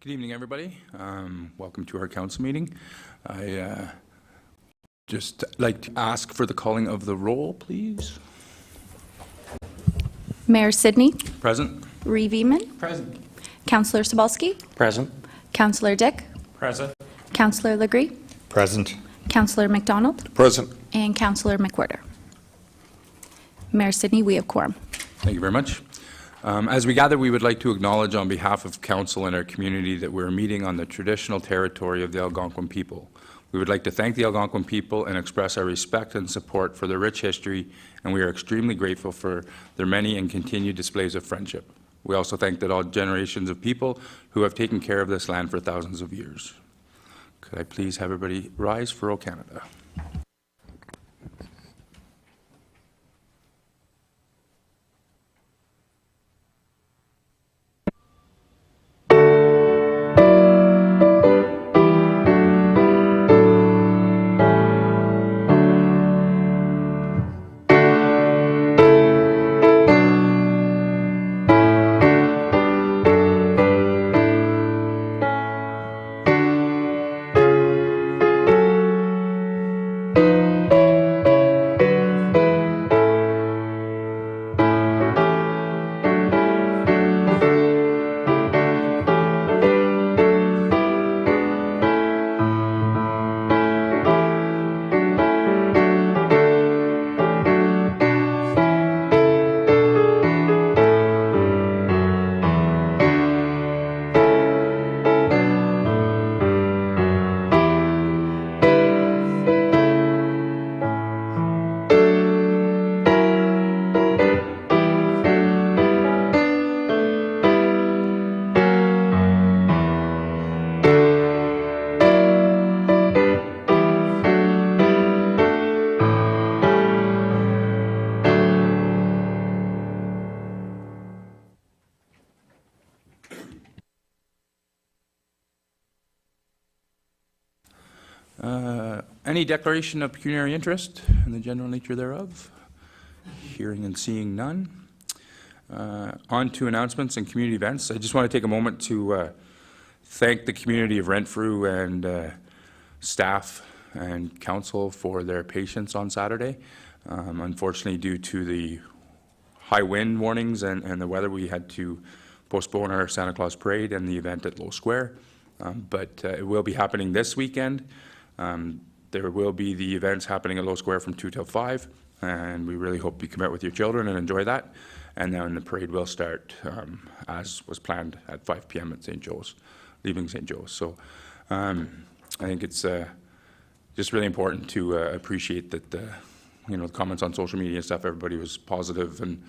Good evening, everybody. Welcome to our council meeting. I just like to ask for the calling of the roll, please. Mayor Sidney. Present. Reeve Eman. Present. Councillor Sobalski. Present. Councillor Dick. Present. Councillor Legree. Present. Councillor McDonald. Present. And Councillor McWhirter. Mayor Sidney, we have quorum. Thank you very much. As we gather, we would like to acknowledge on behalf of council and our community that we're meeting on the traditional territory of the Algonquin people. We would like to thank the Algonquin people and express our respect and support for their rich history, and we are extremely grateful for their many and continued displays of friendship. We also thank that all generations of people who have taken care of this land for thousands of years. Could I please have everybody rise for O Canada? Any declaration of pecuniary interest and the general nature thereof? Hearing and seeing none. On to announcements and community events. I just want to take a moment to thank the community of Renfrew and staff and council for their patience on Saturday. Unfortunately, due to the high wind warnings and the weather, we had to postpone our Santa Claus Parade and the event at Low Square. But it will be happening this weekend. There will be the events happening at Low Square from 2 till 5, and we really hope you come out with your children and enjoy that. And then the parade will start as was planned at 5 p.m. at St. Joe's, leaving St. Joe's. So I think it's just really important to appreciate that the comments on social media and stuff, everybody was positive, and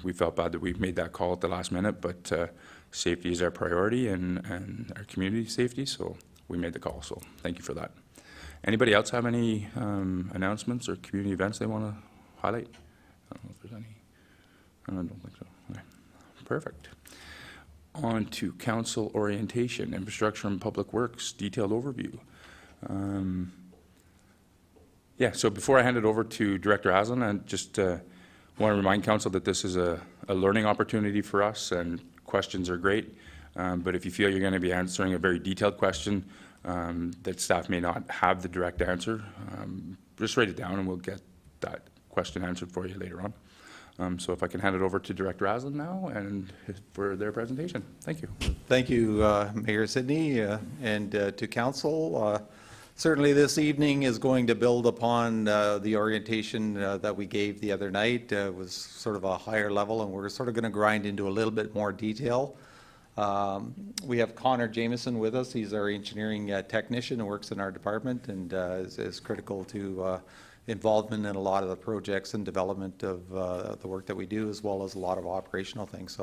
we felt bad that we made that call at the last minute, but safety is our priority and our community safety, so we made the call. So thank you for that. Anybody else have any announcements or community events they want to highlight? I don't know if there's any. I don't think so. Okay. Perfect. On to council orientation, infrastructure and public works, detailed overview. Yeah, so before I hand it over to Director Aslan, I just want to remind council that this is a learning opportunity for us, and questions are great. But if you feel you're going to be answering a very detailed question that staff may not have the direct answer, just write it down and we'll get that question answered for you later on. So if I can hand it over to Director Aslan now and for their presentation. Thank you. Thank you, Mayor Sidney, and to council. Certainly this evening is going to build upon the orientation that we gave the other night. It was sort of a higher level, and we're sort of going to grind into a little bit more detail. We have Connor Jameson with us. He's our engineering technician and works in our department, and is critical to involvement in a lot of the projects and development of the work that we do, as well as a lot of operational things.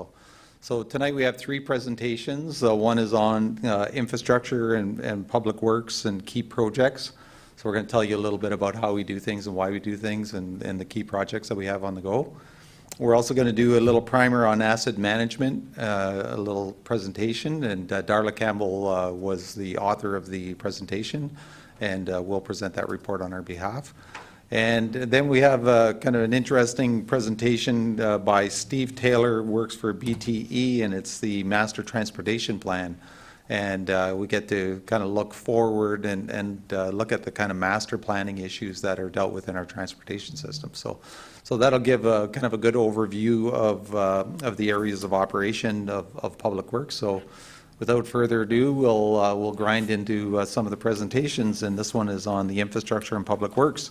So tonight we have 3 presentations. One is on infrastructure and public works and key projects. So we're going to tell you a little bit about how we do things and why we do things, and the key projects that we have on the go. We're also going to do a little primer on asset management, a little presentation, and Darla Campbell was the author of the presentation, and we'll present that report on our behalf. And then we have kind of an interesting presentation by Steve Taylor, works for BTE, and it's the Master Transportation Plan. And we get to kind of look forward and look at the kind of master planning issues that are dealt with in our transportation system. So that'll give a kind of a good overview of the areas of operation of Public Works. So without further ado, we'll grind into some of the presentations, and this one is on the infrastructure and Public Works.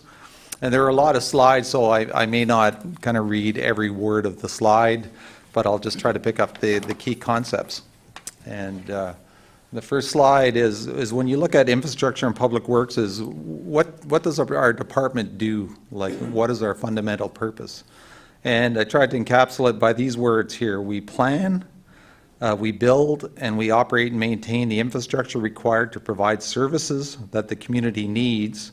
And there are a lot of slides, so I may not kind of read every word of the slide, but I'll just try to pick up the key concepts. And the first slide is when you look at infrastructure and Public Works, is what does our department do? Like, what is our fundamental purpose? And I tried to encapsulate by these words here. We plan, we build, and we operate and maintain the infrastructure required to provide services that the community needs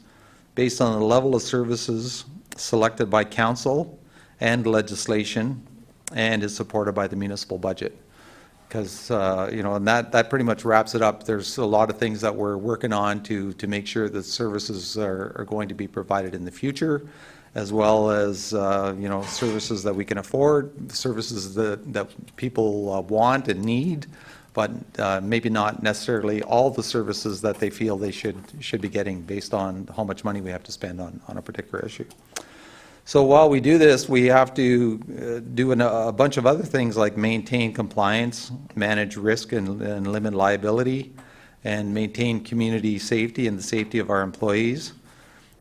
based on the level of services selected by council and legislation, and is supported by the municipal budget. Because, you know, and that pretty much wraps it up. There's a lot of things that we're working on to make sure that services are going to be provided in the future, as well as, you know, services that we can afford, services that people want and need, but maybe not necessarily all the services that they feel they should be getting based on how much money we have to spend on a particular issue. So while we do this, we have to do a bunch of other things like maintain compliance, manage risk and limit liability, and maintain community safety and the safety of our employees.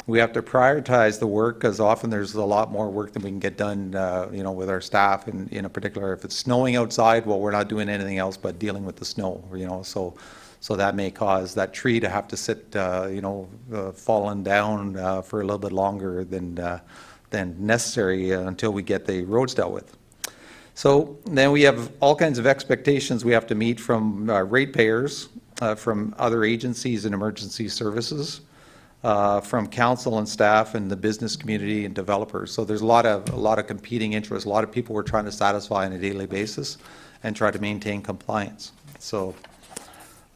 We have to prioritize the work, because often there's a lot more work than we can get done, you know, with our staff. And in a particular, if it's snowing outside, well, we're not doing anything else but dealing with the snow, you know. So that may cause that tree to have to sit, you know, fallen down for a little bit longer than necessary until we get the roads dealt with. So then we have all kinds of expectations we have to meet from ratepayers, from other agencies and emergency services, from council and staff and the business community and developers. So there's a lot of competing interests, a lot of people we're trying to satisfy on a daily basis and try to maintain compliance. So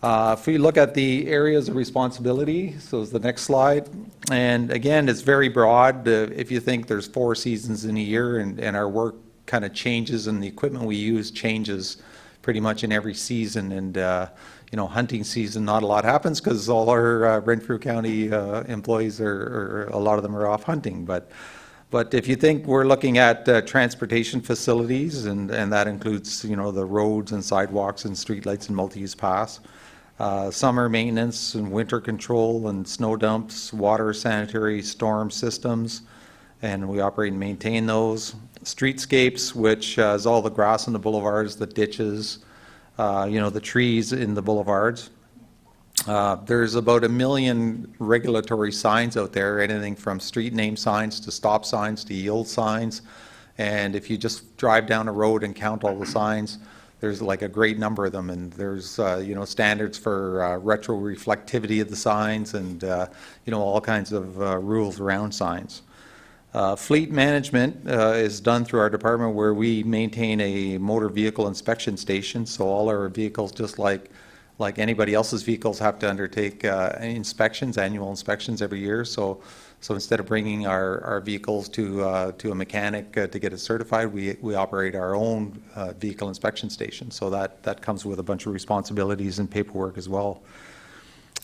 if we look at the areas of responsibility, so is the next slide. And again, it's very broad. If you think there's 4 seasons in a year, and our work kind of changes and the equipment we use changes pretty much in every season. And you know, hunting season, not a lot happens because all our Renfrew County employees are a lot of them are off hunting. But if you think we're looking at transportation facilities, and that includes, you know, the roads and sidewalks and streetlights and multi-use paths, summer maintenance and winter control and snow dumps, water, sanitary, storm systems, and we operate and maintain those. Streetscapes, which is all the grass in the boulevards, the ditches, you know, the trees in the boulevards. There's about 1 million regulatory signs out there, anything from street name signs to stop signs to yield signs. And if you just drive down a road and count all the signs, there's like a great number of them, and there's you know, standards for retroreflectivity of the signs, and you know, all kinds of rules around signs. Fleet management is done through our department, where we maintain a motor vehicle inspection station. So all our vehicles, just like anybody else's vehicles, have to undertake inspections, annual inspections every year. So instead of bringing our vehicles to a mechanic to get it certified, we operate our own vehicle inspection station. So that comes with a bunch of responsibilities and paperwork as well.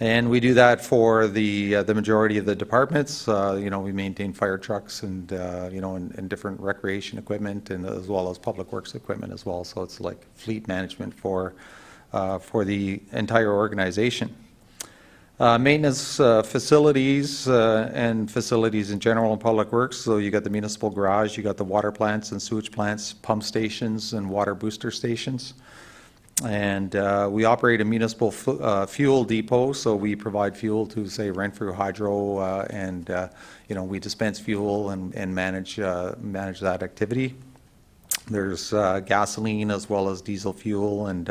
And we do that for the majority of the departments. You know, we maintain fire trucks and you know, and different recreation equipment, and as well as public works equipment as well. So it's like fleet management for the entire organization. Maintenance facilities and facilities in general in public works. So you got the municipal garage, you got the water plants and sewage plants, pump stations and water booster stations. And we operate a municipal fuel depot, so we provide fuel to, say, Renfrew Hydro, and you know, we dispense fuel and manage that activity. There's gasoline as well as diesel fuel, and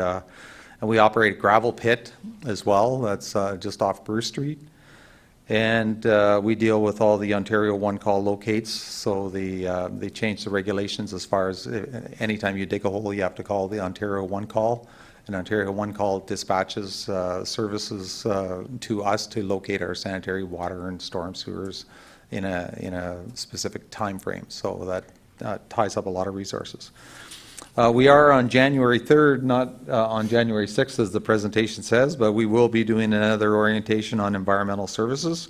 we operate a gravel pit as well. That's just off Bruce Street. And we deal with all the Ontario one-call locates. So they changed the regulations as far as anytime you dig a hole, you have to call the Ontario one-call. And Ontario one-call dispatches services to us to locate our sanitary, water, and storm sewers in a specific time frame. So that ties up a lot of resources. We are on January 3rd, not on January 6th as the presentation says, but we will be doing another orientation on environmental services,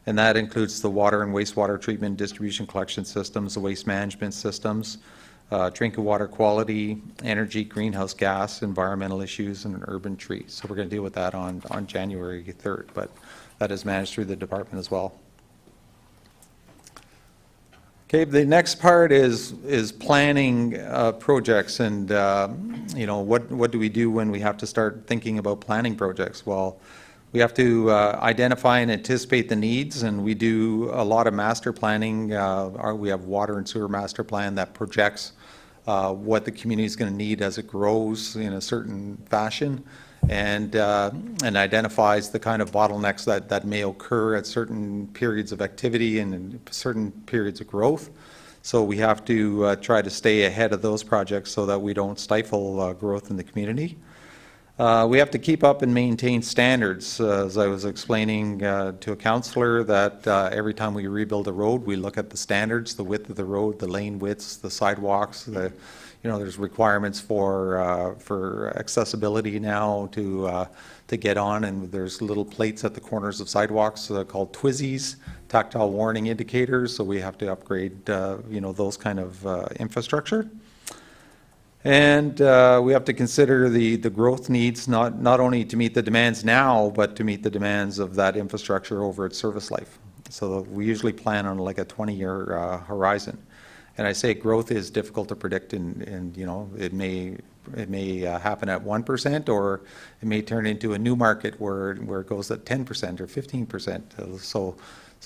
and that includes the water and wastewater treatment, distribution collection systems, the waste management systems, drinking water quality, energy, greenhouse gas, environmental issues, and urban trees. So we're going to deal with that on January 3rd, but that is managed through the department as well. Okay, the next part is planning projects, and you know, what do we do when we have to start thinking about planning projects? Well, we have to identify and anticipate the needs, and we do a lot of master planning. We have water and sewer master plan that projects what the community is going to need as it grows in a certain fashion, and identifies the kind of bottlenecks that may occur at certain periods of activity and in certain periods of growth. So we have to try to stay ahead of those projects so that we don't stifle growth in the community. We have to keep up and maintain standards. As I was explaining to a councillor, that every time we rebuild a road, we look at the standards, the width of the road, the lane widths, the sidewalks, you know, there's requirements for accessibility now to get on, and there's little plates at the corners of sidewalks called TWIZIs, tactile warning indicators, so we have to upgrade, you know, those kind of infrastructure. And we have to consider the growth needs, not only to meet the demands now, but to meet the demands of that infrastructure over its service life. So we usually plan on like a 20-year horizon. And I say growth is difficult to predict, and you know, it may happen at 1%, or it may turn into a new market where it goes at 10% or 15%. So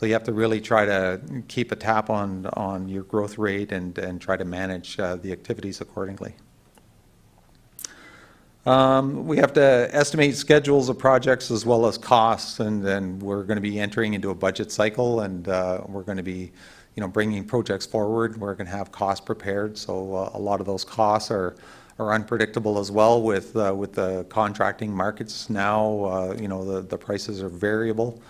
you have to really try to keep a tap on your growth rate and try to manage the activities accordingly. We have to estimate schedules of projects as well as costs, and then we're going to be entering into a budget cycle, and we're going to be, you know, bringing projects forward. We're going to have costs prepared, so a lot of those costs are unpredictable as well with the contracting markets now. You know, the prices are variable.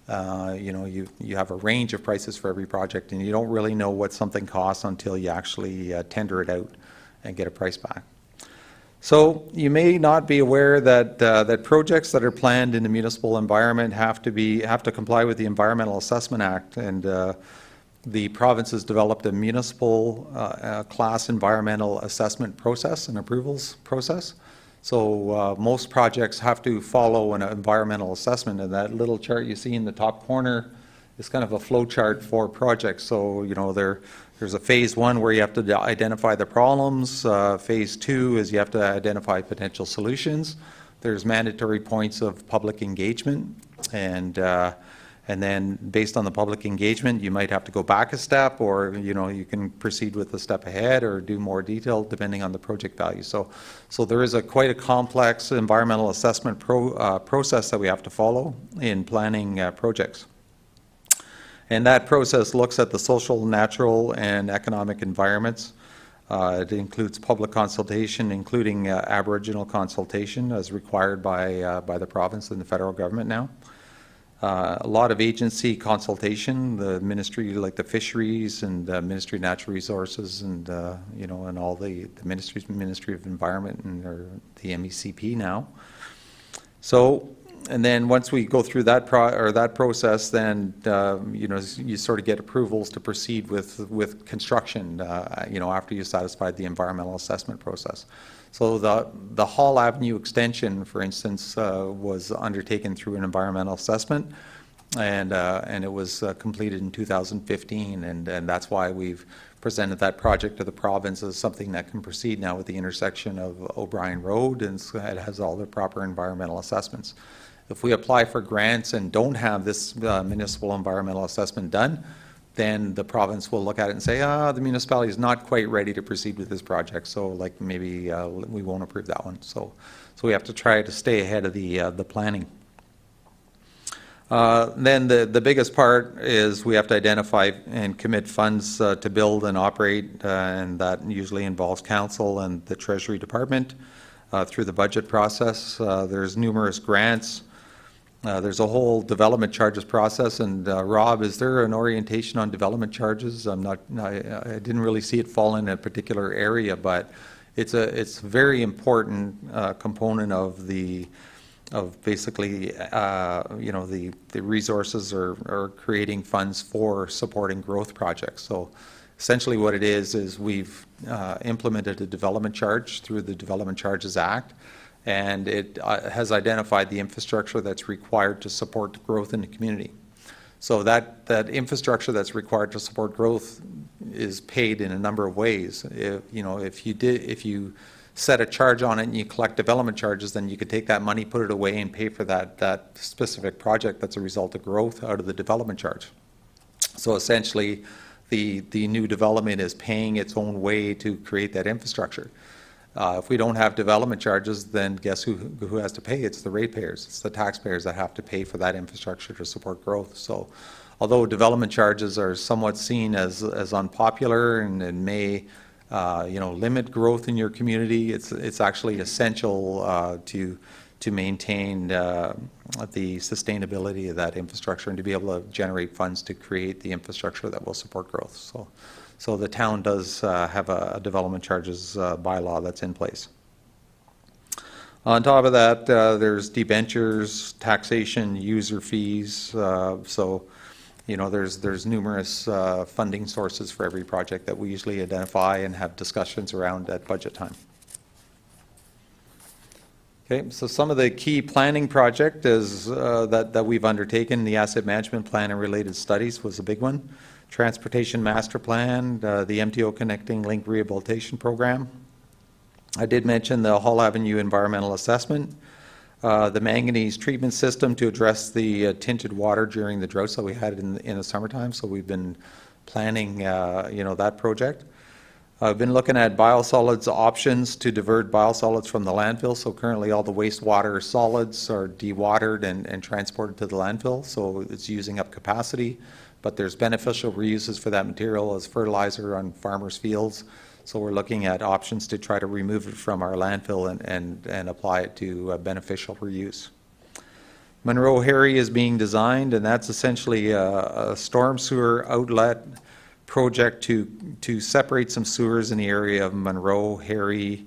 You know, you have a range of prices for every project, and you don't really know what something costs until you actually tender it out and get a price back. So you may not be aware that that projects that are planned in the municipal environment have to comply with the Environmental Assessment Act, and the province has developed a municipal class environmental assessment process and approvals process. So most projects have to follow an environmental assessment, and that little chart you see in the top corner is kind of a flow chart for projects. So, you know, there's a phase 1 where you have to identify the problems. Phase 2 is you have to identify potential solutions. There's mandatory points of public engagement, and then based on the public engagement, you might have to go back a step, or, you know, you can proceed with a step ahead or do more detail depending on the project value. So there is quite a complex environmental assessment process that we have to follow in planning projects. And that process looks at the social, natural, and economic environments. It includes public consultation, including Aboriginal consultation as required by the province and the federal government now. A lot of agency consultation, the ministry, like the fisheries and the Ministry of Natural Resources, and you know, and all the ministries, Ministry of Environment, and or the MECP now. So, and then once we go through that process, then you know, you sort of get approvals to proceed with construction. You know, after you satisfied the environmental assessment process. So the Hall Avenue extension, for instance, was undertaken through an environmental assessment, and it was completed in 2015, and that's why we've presented that project to the province as something that can proceed now with the intersection of O'Brien Road, and it has all the proper environmental assessments. If we apply for grants and don't have this municipal environmental assessment done, then the province will look at it and say, the municipality is not quite ready to proceed with this project, so like maybe we won't approve that one. So we have to try to stay ahead of the planning. Then the biggest part is we have to identify and commit funds to build and operate, and that usually involves council and the Treasury Department through the budget process. There's numerous grants. There's a whole development charges process, and Rob, is there an orientation on development charges? I didn't really see it fall in a particular area, but it's a very important component of basically, the resources or creating funds for supporting growth projects. So essentially what it is we've implemented a development charge through the Development Charges Act, and it has identified the infrastructure that's required to support growth in the community. So that infrastructure that's required to support growth is paid in a number of ways. If you set a charge on it and you collect development charges, then you could take that money, put it away, and pay for that specific project that's a result of growth out of the development charge. So essentially, the new development is paying its own way to create that infrastructure. If we don't have development charges, then guess who has to pay? It's the ratepayers. It's the taxpayers that have to pay for that infrastructure to support growth. So although development charges are somewhat seen as unpopular and may limit growth in your community, it's actually essential to maintain the sustainability of that infrastructure and to be able to generate funds to create the infrastructure that will support growth. So the town does have a development charges bylaw that's in place. On top of that, there's debentures, taxation, user fees. So there's numerous funding sources for every project that we usually identify and have discussions around at budget time. Okay, so some of the key planning project is that we've undertaken. The asset management plan and related studies was a big one. Transportation master plan, the MTO Connecting Link Rehabilitation Program. I did mention the Hall Avenue environmental assessment, the manganese treatment system to address the tinted water during the droughts that we had in the summertime. So we've been planning, that project. I've been looking at biosolids options to divert biosolids from the landfill. So currently all the wastewater solids are dewatered and transported to the landfill. So it's using up capacity, but there's beneficial reuses for that material as fertilizer on farmers' fields. So we're looking at options to try to remove it from our landfill and apply it to beneficial reuse. Monroe Harry is being designed, and that's essentially a storm sewer outlet project to separate some sewers in the area of Monroe, Harry,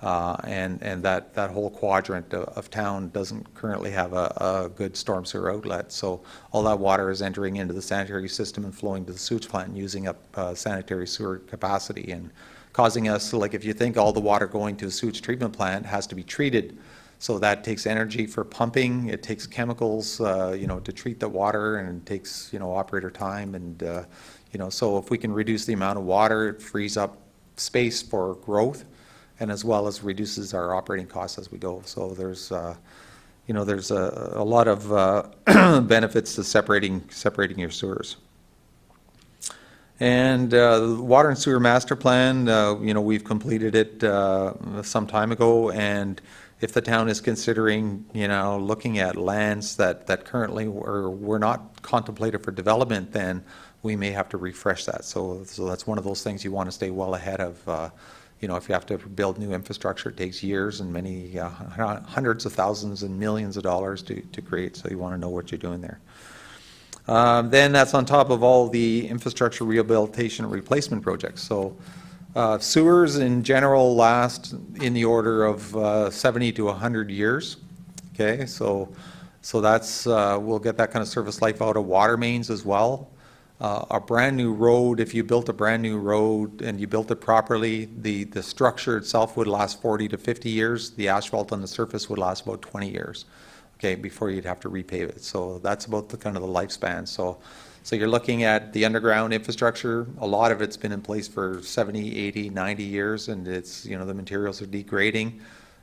and that whole quadrant of town doesn't currently have a good storm sewer outlet. So all that water is entering into the sanitary system and flowing to the sewage plant and using up sanitary sewer capacity and causing us, like if you think all the water going to a sewage treatment plant has to be treated. So that takes energy for pumping, it takes chemicals, to treat the water, and it takes, operator time. And, so if we can reduce the amount of water, it frees up space for growth, and as well as reduces our operating costs as we go. So there's, there's a lot of benefits to separating your sewers. And the water and sewer master plan, we've completed it some time ago, and if the town is considering, looking at lands that currently were not contemplated for development, then we may have to refresh that. So that's one of those things you want to stay well ahead of. If you have to build new infrastructure, it takes years and many hundreds of thousands and millions of dollars to create, so you want to know what you're doing there. Then that's on top of all the infrastructure rehabilitation and replacement projects. So sewers in general last in the order of 70 to 100 years. Okay, so that's we'll get that kind of service life out of water mains as well. A brand new road, if you built a brand new road and you built it properly, the structure itself would last 40 to 50 years. The asphalt on the surface would last about 20 years. Okay, before you'd have to repave it. So that's about the kind of the lifespan. So you're looking at the underground infrastructure. A lot of it's been in place for 70, 80, 90 years, and it's, the materials are degrading,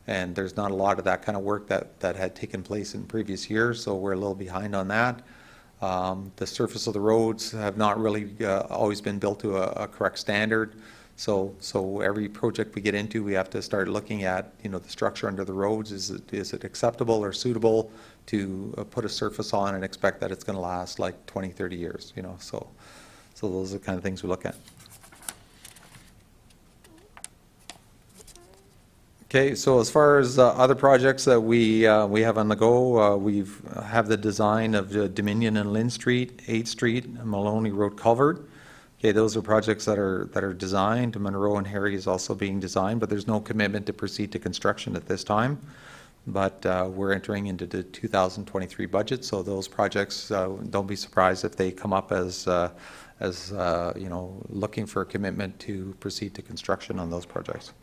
and there's not a lot of that kind of work that had taken place in previous years, so we're a little behind on that. The surface of the roads have not really always been built to a correct standard. So every project we get into, we have to start looking at, the structure under the roads. Is it acceptable or suitable to put a surface on and expect that it's going to last like 20, 30 years, So those are the kind of things we look at. Okay, so as far as other projects that we have on the go, we have the design of Dominion and Lynn Street, 8th Street, Maloney Road Culvert. Okay, those are projects that are designed. Monroe and Harry is also being designed, but there's no commitment to proceed to construction at this time. But we're entering into the 2023 budget, so those projects, don't be surprised if they come up as you know, looking for a commitment to proceed to construction on those projects.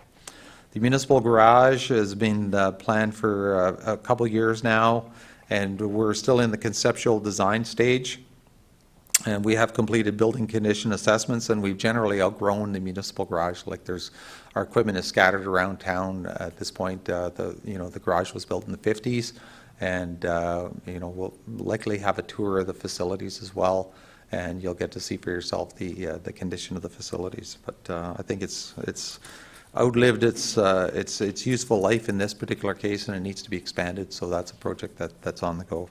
The municipal garage has been planned for a couple years now, and we're still in the conceptual design stage. And we have completed building condition assessments, and we've generally outgrown the municipal garage. Like our equipment is scattered around town at this point. The garage was built in the 50s, and you know, we'll likely have a tour of the facilities as well, and you'll get to see for yourself the condition of the facilities. But I think it's outlived its useful life in this particular case, and it needs to be expanded. So that's a project that's on the go.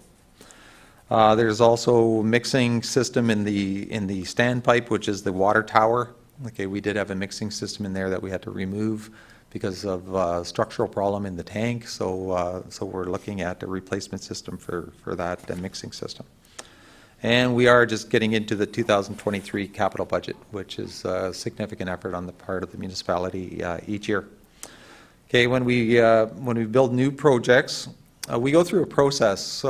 There's also mixing system in the standpipe, which is the water tower. Okay, we did have a mixing system in there that we had to remove because of structural problem in the tank. So we're looking at a replacement system for that mixing system. And we are just getting into the 2023 capital budget, which is a significant effort on the part of the municipality each year. Okay, when we build new projects, we go through a process.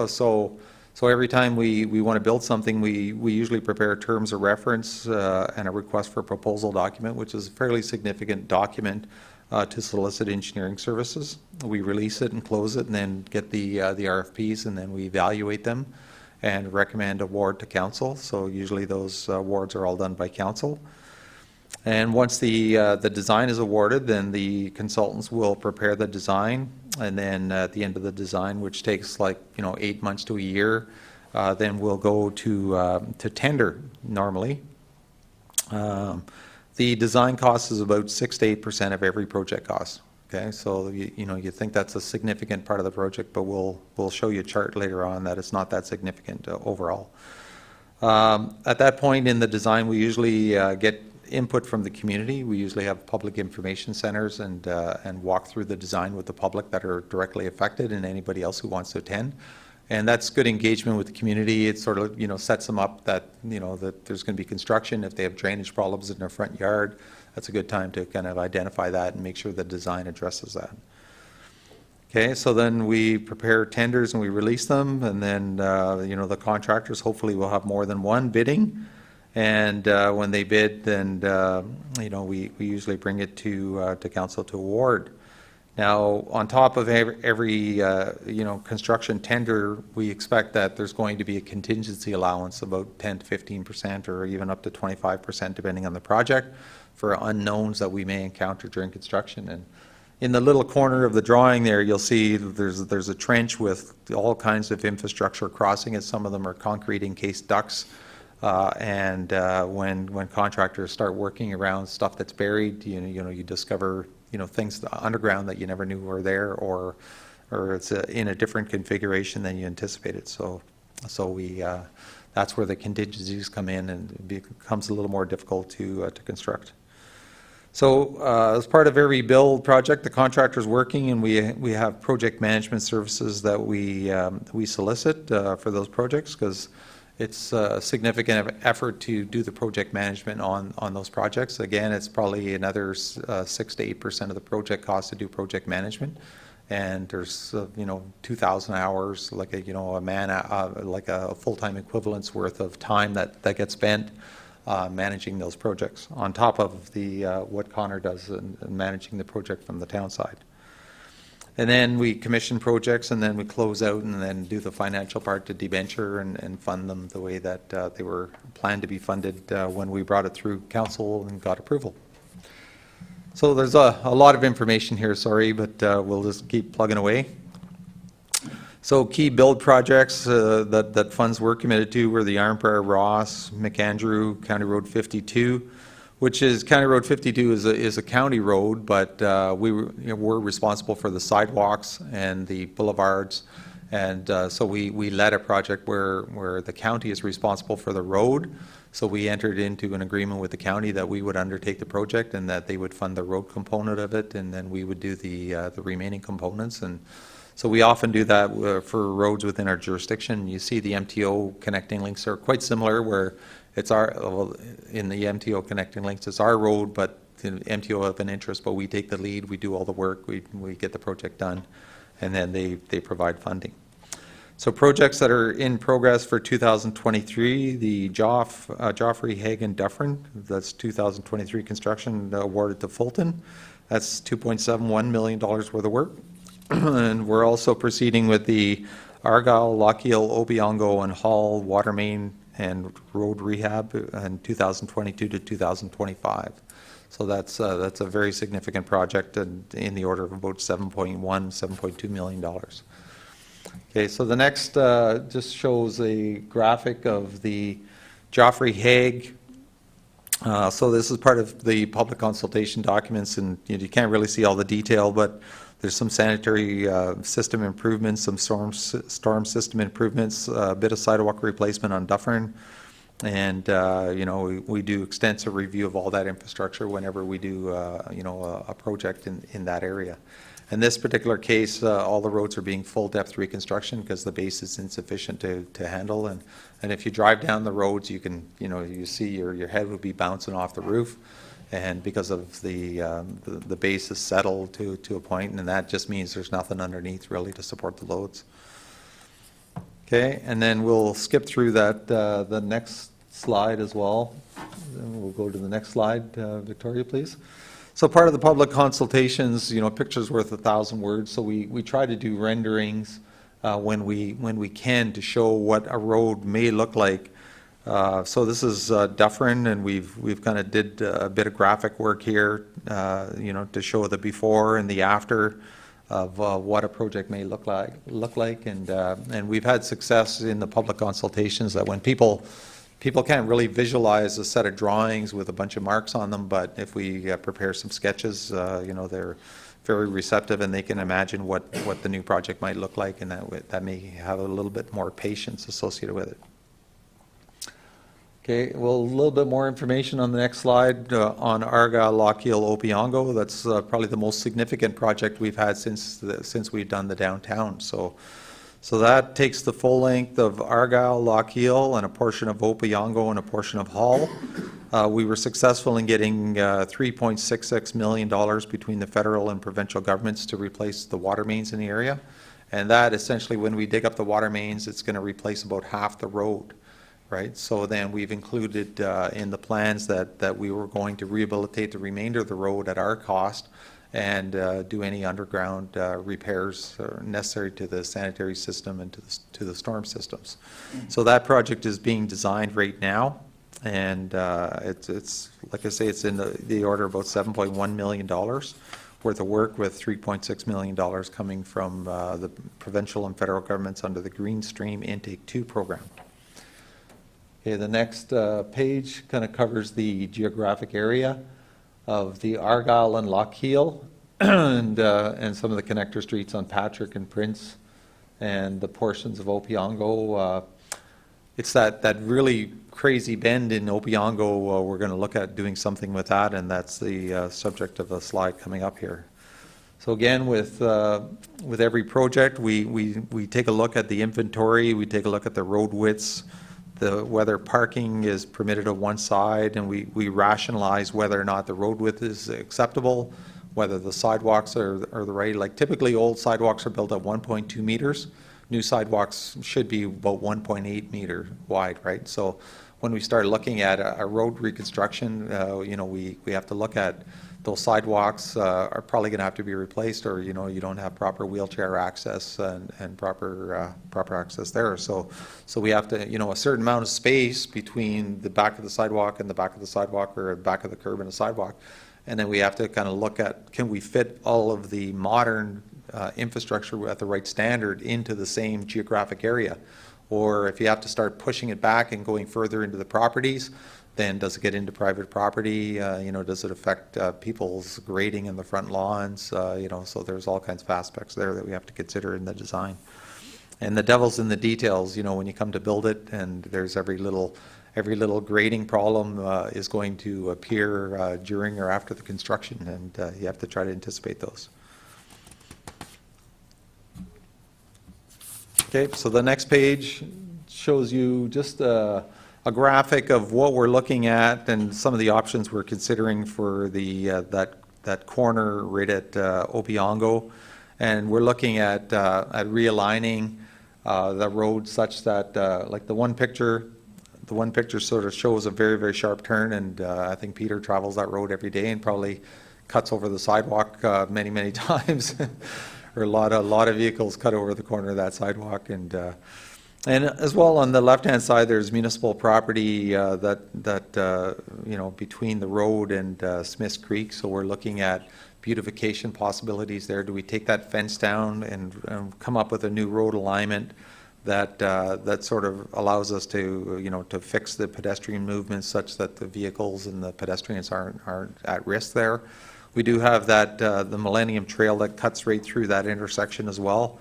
So every time we want to build something, we usually prepare terms of reference and a request for proposal document, which is a fairly significant document to solicit engineering services. We release it and close it, and then get the RFPs, and then we evaluate them and recommend award to council. So usually those awards are all done by council. And once the design is awarded, then the consultants will prepare the design, and then at the end of the design, which takes 8 months to a year, then we'll go to tender normally. The design cost is about 6 to 8% of every project cost. Okay, so you think that's a significant part of the project, but we'll show you a chart later on that it's not that significant overall. At that point in the design, we usually get input from the community. We usually have public information centers and walk through the design with the public that are directly affected, and anybody else who wants to attend. And that's good engagement with the community. It sort of sets them up that that there's going to be construction. If they have drainage problems in their front yard, that's a good time to kind of identify that and make sure the design addresses that. Okay, so then we prepare tenders and we release them, and then the contractors hopefully will have more than one bidding. And when they bid, then we usually bring it to council to award. Now, on top of every construction tender, we expect that there's going to be a contingency allowance about 10 to 15%, or even up to 25%, depending on the project, for unknowns that we may encounter during construction. And in the little corner of the drawing there, you'll see there's a trench with all kinds of infrastructure crossing it. Some of them are concrete encased ducts. When contractors start working around stuff that's buried, you discover things underground that you never knew were there, or it's in a different configuration than you anticipated. So we that's where the contingencies come in, and it becomes a little more difficult to construct. So as part of every build project, the contractor's working, and we have project management services that we solicit for those projects, because it's a significant effort to do the project management on those projects. Again, it's probably another 6 to 8% of the project cost to do project management, and there's 2,000 hours, like a full-time equivalent's worth of time that gets spent managing those projects, on top of the what Connor does in managing the project from the town side. And then we commission projects, and then we close out and then do the financial part to debenture and fund them the way that they were planned to be funded when we brought it through council and got approval. So there's a lot of information here, sorry, but we'll just keep plugging away. So key build projects that funds were committed to were the Iron Prairie Ross, McAndrew, County Road 52, which is County Road 52 is a county road, but we're responsible for the sidewalks and the boulevards, and so we led a project where the county is responsible for the road. So we entered into an agreement with the county that we would undertake the project and that they would fund the road component of it, and then we would do the remaining components. And so we often do that for roads within our jurisdiction. You see the MTO connecting links are quite similar, where it's our, well, in the MTO connecting links, it's our road, but the MTO have an interest, but we take the lead, we do all the work, we get the project done, and then they provide funding. So projects that are in progress for 2023, the Joffrey, Hagen, Dufferin, that's 2023 construction awarded to Fulton. That's $2.71 million worth of work. And we're also proceeding with the Argyle, Lochiel, Obiango, and Hall water main and road rehab in 2022 to 2025. So that's a very significant project in the order of about $7.2 million. Okay, so the next just shows a graphic of the Joffrey Hague. So this is part of the public consultation documents, and you can't really see all the detail, but there's some sanitary system improvements, some storm system improvements, a bit of sidewalk replacement on Dufferin, and we do extensive review of all that infrastructure whenever we do a project in that area. In this particular case, all the roads are being full depth reconstruction because the base is insufficient to handle, and if you drive down the roads, you can you see your head would be bouncing off the roof, and because of the base is settled to a point, and that just means there's nothing underneath really to support the loads. Okay, and then we'll skip through that the next slide as well. Then we'll go to the next slide, Victoria, please. So part of the public consultations, picture's worth 1,000 words. So we try to do renderings when we can to show what a road may look like. So this is Dufferin, and we've kind of did a bit of graphic work here, to show the before and the after of what a project may look like, and we've had success in the public consultations that when people can't really visualize a set of drawings with a bunch of marks on them, but if we prepare some sketches, they're very receptive and they can imagine what the new project might look like, and that may have a little bit more patience associated with it. Okay, well, a little bit more information on the next slide on Argyle, Lochiel, Obiango. That's probably the most significant project we've had since we've done the downtown. So that takes the full length of Argyle, Lochiel, and a portion of Obiango and a portion of Hall. We were successful in getting $3.66 million between the federal and provincial governments to replace the water mains in the area. And that essentially, when we dig up the water mains, it's going to replace about half the road. Right, so then we've included in the plans that we were going to rehabilitate the remainder of the road at our cost and do any underground repairs necessary to the sanitary system and to the storm systems. So that project is being designed right now, and it's like I say, it's in the order of about $7.1 million worth of work, with $3.6 million coming from the provincial and federal governments under the Green Stream Intake 2 program. Okay, the next page kind of covers the geographic area of the Argyle and Lochiel and some of the connector streets on Patrick and Prince and the portions of Obiango. It's that really crazy bend in Obiango. We're going to look at doing something with that, and that's the subject of a slide coming up here. So again, with every project, we take a look at the inventory, we take a look at the road widths, whether parking is permitted on one side, and we rationalize whether or not the road width is acceptable, whether the sidewalks are the right. Like typically old sidewalks are built at 1.2 meters. New sidewalks should be about 1.8 meter wide, right? So when we start looking at a road reconstruction, we have to look at those sidewalks are probably going to have to be replaced, or you don't have proper wheelchair access and proper access there. So we have to a certain amount of space between the back of the sidewalk and the back of the sidewalk, or the back of the curb and the sidewalk, and then we have to kind of look at, can we fit all of the modern infrastructure at the right standard into the same geographic area, or if you have to start pushing it back and going further into the properties, then does it get into private property? Does it affect people's grading in the front lawns? So there's all kinds of aspects there that we have to consider in the design. And the devil's in the details, when you come to build it, and there's every little grading problem is going to appear during or after the construction, and you have to try to anticipate those. Okay, so the next page shows you just a a graphic of what we're looking at and some of the options we're considering for the that corner right at Opeongo. And we're looking at realigning the road such that, like the one picture sort of shows a very, very sharp turn, and I think Peter travels that road every day and probably cuts over the sidewalk many, many times. Or a lot of vehicles cut over the corner of that sidewalk. And as well on the left-hand side, there's municipal property between the road and Smiths Creek. So we're looking at beautification possibilities there. Do we take that fence down and come up with a new road alignment that sort of allows us to to fix the pedestrian movements such that the vehicles and the pedestrians aren't at risk there? We do have that the Millennium Trail that cuts right through that intersection as well,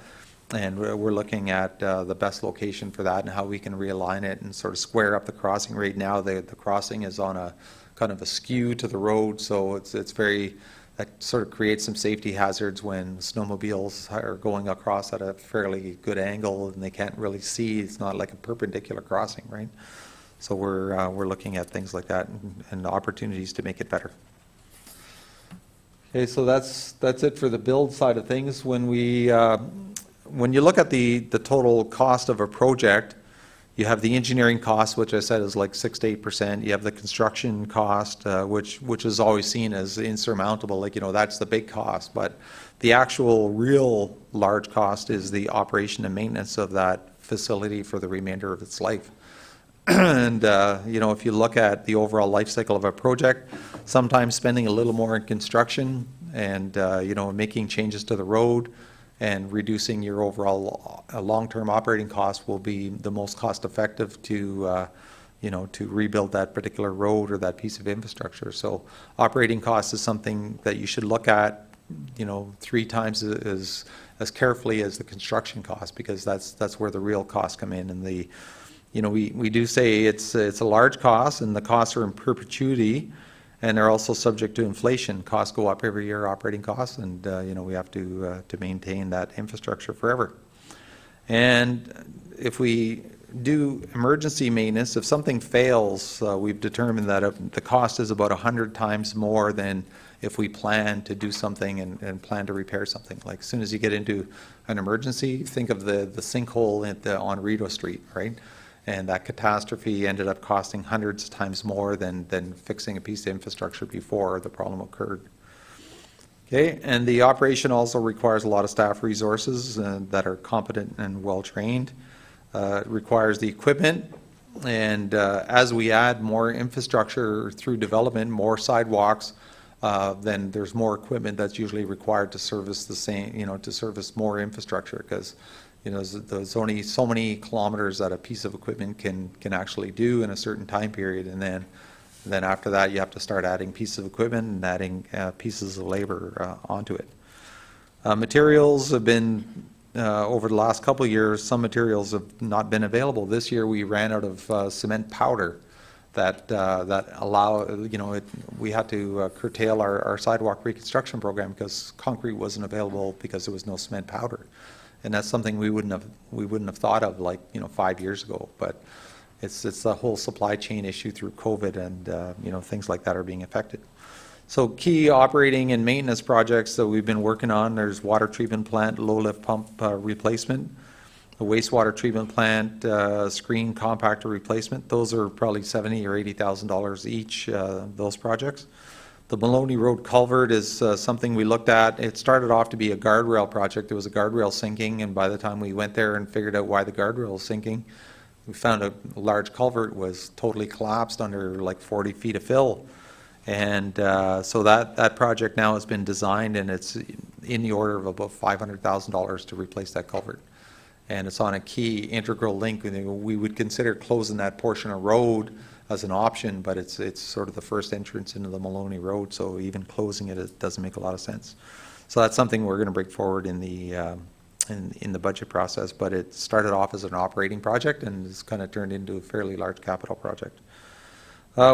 and we're looking at the best location for that and how we can realign it and sort of square up the crossing. Right now the crossing is on a kind of a skew to the road, so it's very, that sort of creates some safety hazards when snowmobiles are going across at a fairly good angle and they can't really see. It's not like a perpendicular crossing, right? So we're looking at things like that and opportunities to make it better. Okay, so that's it for the build side of things. When you look at the total cost of a project, you have the engineering cost, which I said is like 6 to 8%. You have the construction cost, which is always seen as insurmountable, like, that's the big cost. But the actual real large cost is the operation and maintenance of that facility for the remainder of its life. And, if you look at the overall life cycle of a project, sometimes spending a little more in construction and, making changes to the road and reducing your overall long-term operating costs will be the most cost-effective to rebuild that particular road or that piece of infrastructure. So operating costs is something that you should look at, 3 times as carefully as the construction cost, because that's where the real costs come in. And we do say it's a large cost, and the costs are in perpetuity, and they're also subject to inflation. Costs go up every year, operating costs, and we have to maintain that infrastructure forever. And if we do emergency maintenance, if something fails, we've determined that the cost is about 100 times more than if we plan to do something and plan to repair something. Like, as soon as you get into an emergency, think of the sinkhole on Rideau Street, right? And that catastrophe ended up costing hundreds of times more than fixing a piece of infrastructure before the problem occurred. Okay, and the operation also requires a lot of staff resources that are competent and well-trained. It requires the equipment, and as we add more infrastructure through development, more sidewalks, then there's more equipment that's usually required to service the same, to service more infrastructure, because there's only so many kilometers that a piece of equipment can actually do in a certain time period, and then after that you have to start adding pieces of equipment and adding pieces of labor onto it. Materials have been, over the last couple of years, some materials have not been available. This year we ran out of cement powder that we had to curtail our sidewalk reconstruction program because concrete wasn't available because there was no cement powder. And that's something we wouldn't have thought of 5 years ago. But it's the whole supply chain issue through COVID, and things like that are being affected. So key operating and maintenance projects that we've been working on: there's water treatment plant, low lift pump replacement, the wastewater treatment plant screen compactor replacement. Those are probably $70,000 or $80,000 each. Those projects. The Maloney Road culvert is something we looked at. It started off to be a guardrail project. There was a guardrail sinking, and by the time we went there and figured out why the guardrail was sinking, we found a large culvert was totally collapsed under like 40 feet of fill. And so that project now has been designed, and it's in the order of about $500,000 to replace that culvert. And it's on a key integral link. We would consider closing that portion of road as an option, but it's sort of the first entrance into the Maloney Road, so even closing it doesn't make a lot of sense. So that's something we're going to bring forward in the budget process, but it started off as an operating project and has kind of turned into a fairly large capital project.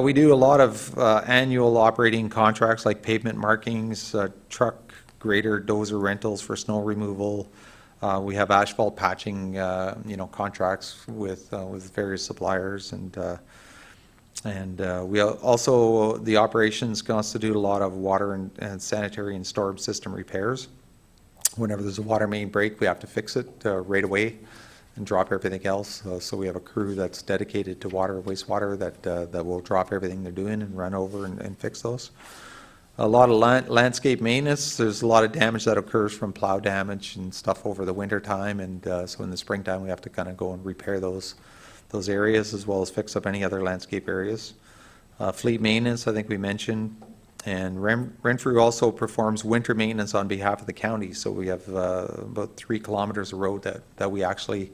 We do a lot of annual operating contracts like pavement markings, truck, grader, dozer rentals for snow removal. We have asphalt patching, contracts with various suppliers, and And also, the operations constitute a lot of water and sanitary and storm system repairs. Whenever there's a water main break, we have to fix it right away and drop everything else. So we have a crew that's dedicated to water and wastewater that will drop everything they're doing and run over and fix those. A lot of landscape maintenance. There's a lot of damage that occurs from plow damage and stuff over the winter time, and so in the springtime we have to kind of go and repair those areas as well as fix up any other landscape areas. Fleet maintenance, I think we mentioned, and Renfrew also performs winter maintenance on behalf of the county. So we have about 3 kilometers of road that we actually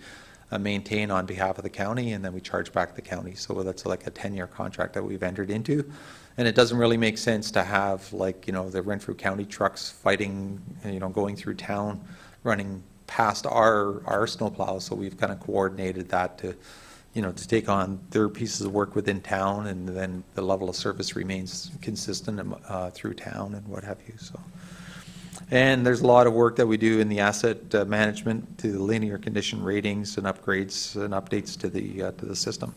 maintain on behalf of the county, and then we charge back the county. So that's like a 10-year contract that we've entered into. And it doesn't really make sense to have, like, the Renfrew County trucks fighting, going through town, running past our snowplows. So we've kind of coordinated that to take on their pieces of work within town, and then the level of service remains consistent through town and what have you. So, and there's a lot of work that we do in the asset management, to the linear condition ratings and upgrades and updates to the system.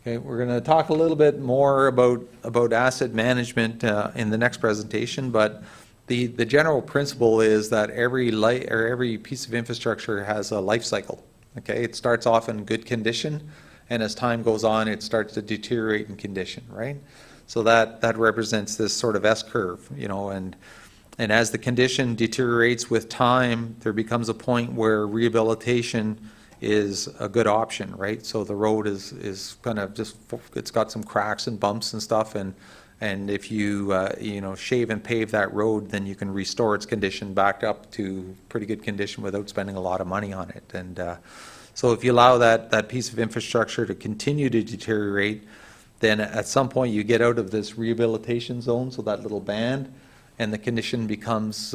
Okay, we're going to talk a little bit more about asset management in the next presentation, but the general principle is that every piece of infrastructure has a life cycle. Okay, it starts off in good condition, and as time goes on, it starts to deteriorate in condition, right? So that represents this sort of S curve, and as the condition deteriorates with time, there becomes a point where rehabilitation is a good option, right? So the road is kind of just, it's got some cracks and bumps and stuff, and if you shave and pave that road, then you can restore its condition back up to pretty good condition without spending a lot of money on it. And so if you allow that piece of infrastructure to continue to deteriorate, then at some point you get out of this rehabilitation zone, so that little band, and the condition becomes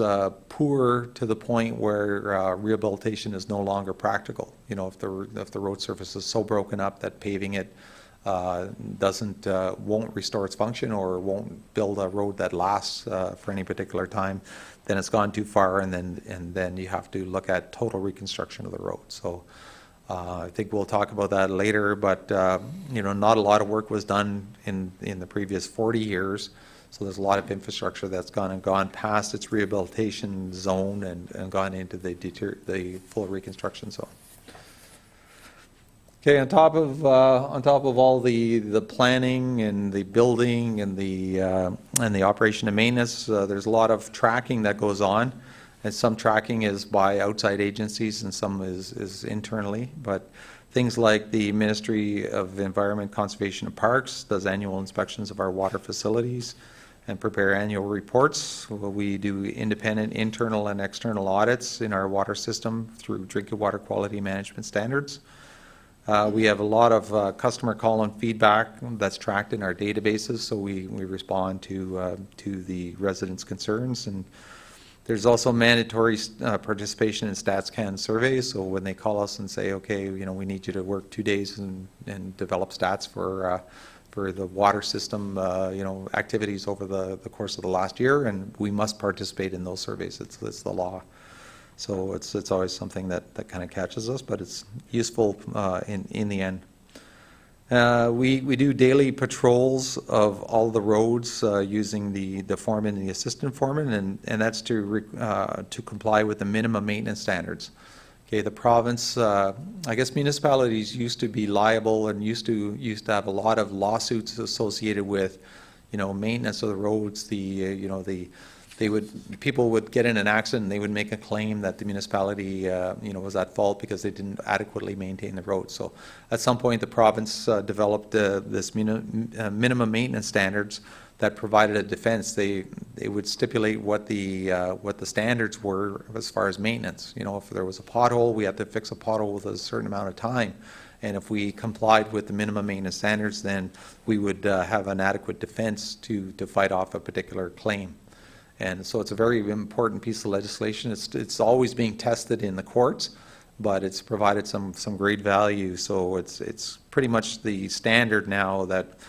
poor to the point where rehabilitation is no longer practical. If the road surface is so broken up that paving it won't restore its function, or won't build a road that lasts for any particular time, then it's gone too far, and then you have to look at total reconstruction of the road. So I think we'll talk about that later, but not a lot of work was done in the previous 40 years. So there's a lot of infrastructure that's gone past its rehabilitation zone and gone into the full reconstruction zone. Okay, on top of all the planning and the building and the operation and maintenance, there's a lot of tracking that goes on, and some tracking is by outside agencies and some is internally. But things like the Ministry of Environment, Conservation and Parks does annual inspections of our water facilities and prepare annual reports. We do independent internal and external audits in our water system through drinking water quality management standards. We have a lot of customer call and feedback that's tracked in our databases, so we respond to the residents' concerns. And there's also mandatory participation in StatsCan surveys. So when they call us and say, okay, we need you to work 2 days and develop stats for the water system, activities over the course of the last year, and we must participate in those surveys. It's the law. So it's always something that kind of catches us, but it's useful in the end. We do daily patrols of all the roads using the foreman and the assistant foreman, and that's to comply with the minimum maintenance standards. Okay, the province, I guess municipalities used to be liable and used to have a lot of lawsuits associated with, maintenance of the roads. People would get in an accident and they would make a claim that the municipality, was at fault because they didn't adequately maintain the road. So at some point the province developed this minimum maintenance standards that provided a defense. They would stipulate what the standards were as far as maintenance. If there was a pothole, we had to fix a pothole with a certain amount of time. And if we complied with the minimum maintenance standards, then we would have an adequate defense to fight off a particular claim. And so it's a very important piece of legislation. It's always being tested in the courts, but it's provided some great value. So it's pretty much the standard now, that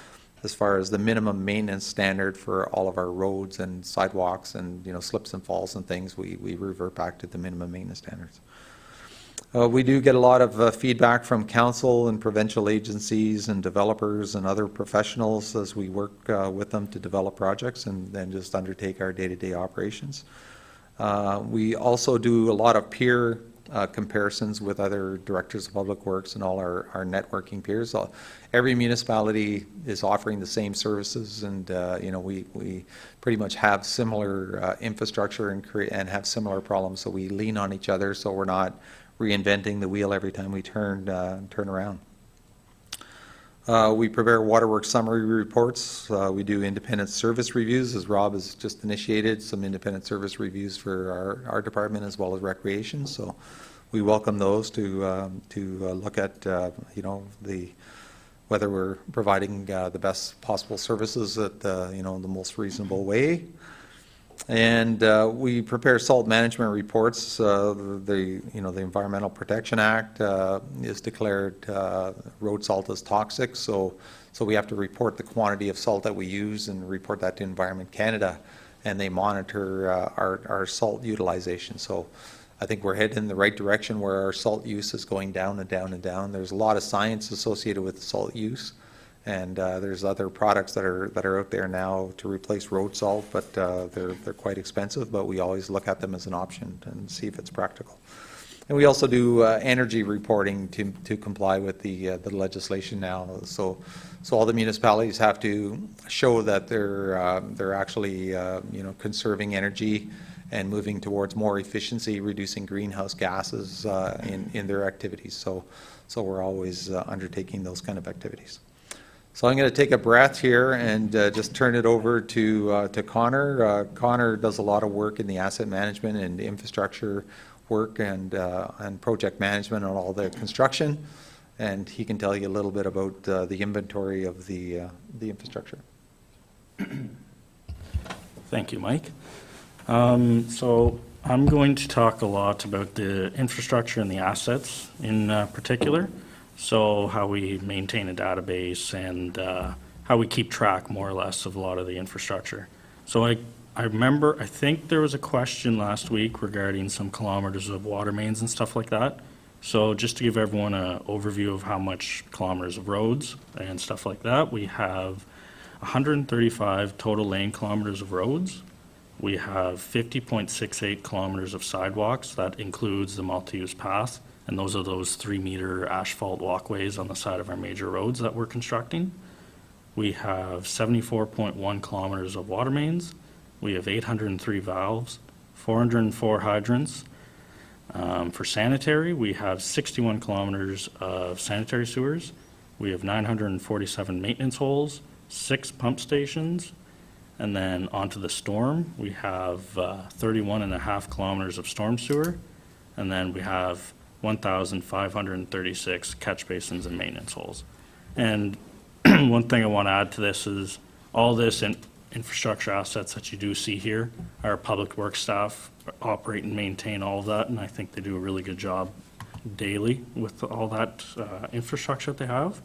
as far as the minimum maintenance standard for all of our roads and sidewalks and slips and falls and things, we revert back to the minimum maintenance standards. We do get a lot of feedback from council and provincial agencies and developers and other professionals as we work with them to develop projects and then just undertake our day-to-day operations. We also do a lot of peer comparisons with other directors of public works and all our networking peers. Every municipality is offering the same services, and we pretty much have similar infrastructure and have similar problems, so we lean on each other, so we're not reinventing the wheel every time we turn around. We prepare waterworks summary reports. We do independent service reviews, as Rob has just initiated, some independent service reviews for our department as well as recreation. So we welcome those to look at whether we're providing the best possible services at the most reasonable way. And we prepare salt management reports. The Environmental Protection Act is declared road salt as toxic, so we have to report the quantity of salt that we use and report that to Environment Canada, and they monitor our salt utilization. So I think we're heading in the right direction where our salt use is going down and down and down. There's a lot of science associated with salt use. And there's other products that are out there now to replace road salt, but they're quite expensive, but we always look at them as an option and see if it's practical. And we also do energy reporting to comply with the legislation now. So all the municipalities have to show that they're actually conserving energy and moving towards more efficiency, reducing greenhouse gases in their activities. So we're always undertaking those kind of activities. So I'm going to take a breath here and just turn it over to Connor. Connor does a lot of work in the asset management and infrastructure work and project management on all the construction, and he can tell you a little bit about the inventory of the infrastructure. Thank you, Mike. So I'm going to talk a lot about the infrastructure and the assets in particular. So how we maintain a database and how we keep track more or less of a lot of the infrastructure. So I remember, I think there was a question last week regarding some kilometers of water mains and stuff like that. So just to give everyone an overview of how much kilometers of roads and stuff like that, we have 135 total lane kilometers of roads. We have 50.68 kilometers of sidewalks. That includes the multi-use path. And those are those 3-meter asphalt walkways on the side of our major roads that we're constructing. We have 74.1 kilometers of water mains. We have 803 valves, 404 hydrants. For sanitary, we have 61 kilometers of sanitary sewers. We have 947 maintenance holes, 6 pump stations. And then onto the storm, we have 31.5 kilometers of storm sewer. And then we have 1,536 catch basins and maintenance holes. And one thing I want to add to this is all this infrastructure assets that you do see here, our public works staff operate and maintain all of that, and I think they do a really good job daily with all that infrastructure that they have.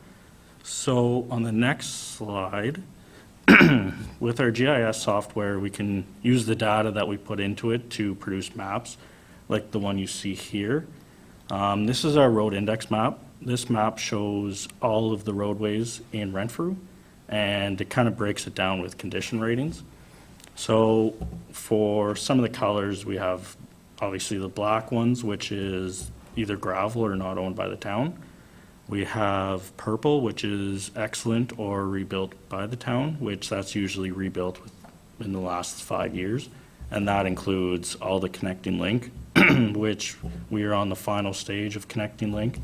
So on the next slide, with our GIS software, we can use the data that we put into it to produce maps like the one you see here. This is our road index map. This map shows all of the roadways in Renfrew, and it kind of breaks it down with condition ratings. So for some of the colors, we have obviously the black ones, which is either gravel or not owned by the town. We have purple, which is excellent or rebuilt by the town, which that's usually rebuilt in the last 5 years. And that includes all the connecting link, which we are on the final stage of connecting link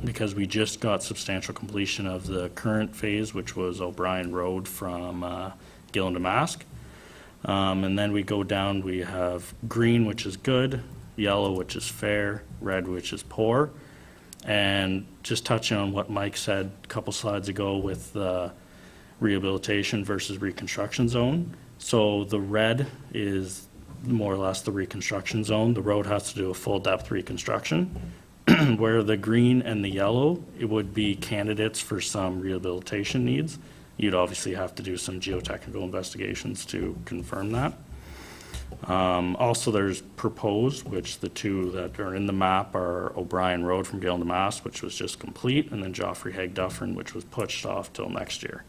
because we just got substantial completion of the current phase, which was O'Brien Road from Gillen to Mask. And then we go down, we have green, which is good, yellow, which is fair, red, which is poor. And just touching on what Mike said a couple slides ago with the rehabilitation versus reconstruction zone. So the red is more or less the reconstruction zone. The road has to do a full depth reconstruction. Where the green and the yellow, it would be candidates for some rehabilitation needs. You'd obviously have to do some geotechnical investigations to confirm that. Also, there's proposed, which the two that are in the map are O'Brien Road from Galen to Mass, which was just complete, and then Joffrey Hague Dufferin, which was pushed off till next year.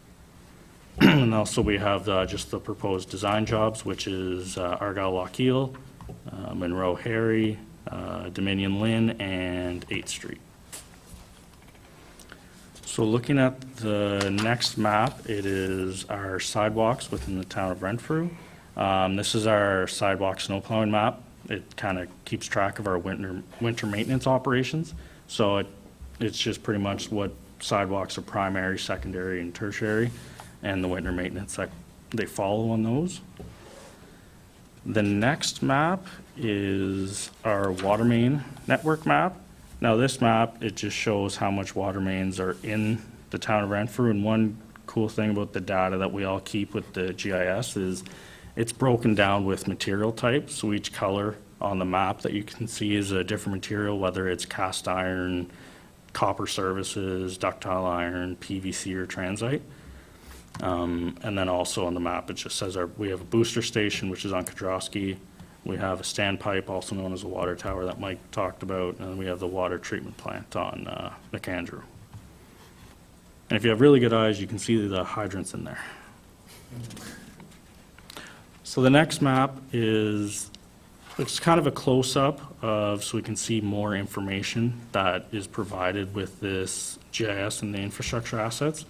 And also we have just the proposed design jobs, which is Argyle Lochiel, Monroe Harry, Dominion Lynn, and 8th Street. So looking at the next map, it is our sidewalks within the town of Renfrew. This is our sidewalk snow plowing map. It kind of keeps track of our winter maintenance operations. So it's just pretty much what sidewalks are primary, secondary, and tertiary, and the winter maintenance that they follow on those. The next map is our water main network map. Now this map, it just shows how much water mains are in the town of Renfrew, and one cool thing about the data that we all keep with the GIS is it's broken down with material types. So each color on the map that you can see is a different material, whether it's cast iron, copper services, ductile iron, PVC, or transite. And then also on the map, it just says we have a booster station, which is on Kodrowski. We have a standpipe, also known as a water tower, that Mike talked about, and we have the water treatment plant on McAndrew. And if you have really good eyes, you can see the hydrants in there. So the next map is, it's kind of a close-up of, so we can see more information that is provided with this GIS and the infrastructure assets.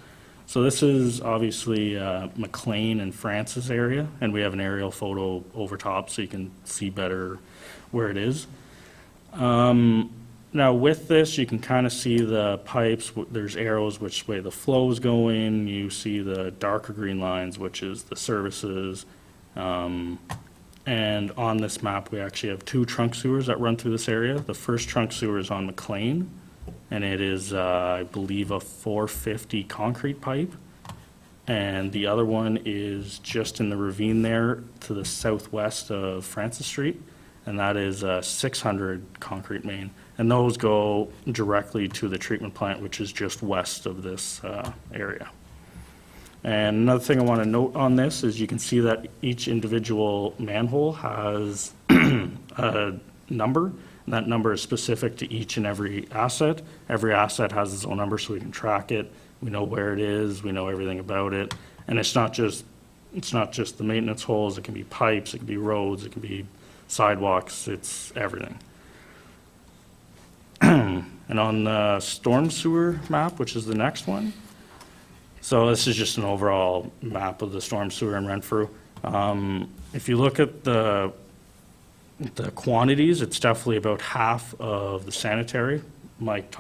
So this is obviously McLean and Francis area, and we have an aerial photo over top so you can see better where it is. Now with this, you can kind of see the pipes. There's arrows which way the flow is going. You see the darker green lines, which is the services. And on this map, we actually have 2 trunk sewers that run through this area. The first trunk sewer is on McLean, and it is, I believe, a 450 concrete pipe. And the other one is just in the ravine there to the southwest of Francis Street, and that is a 600 concrete main. And those go directly to the treatment plant, which is just west of this area. And another thing I want to note on this is you can see that each individual manhole has a number. And that number is specific to each and every asset. Every asset has its own number, so we can track it. We know where it is. We know everything about it. And it's not just the maintenance holes. It can be pipes. It can be roads. It can be sidewalks. It's everything. And on the storm sewer map, which is the next one, so this is just an overall map of the storm sewer in Renfrew. If you look at the quantities, it's definitely about half of the sanitary. Mike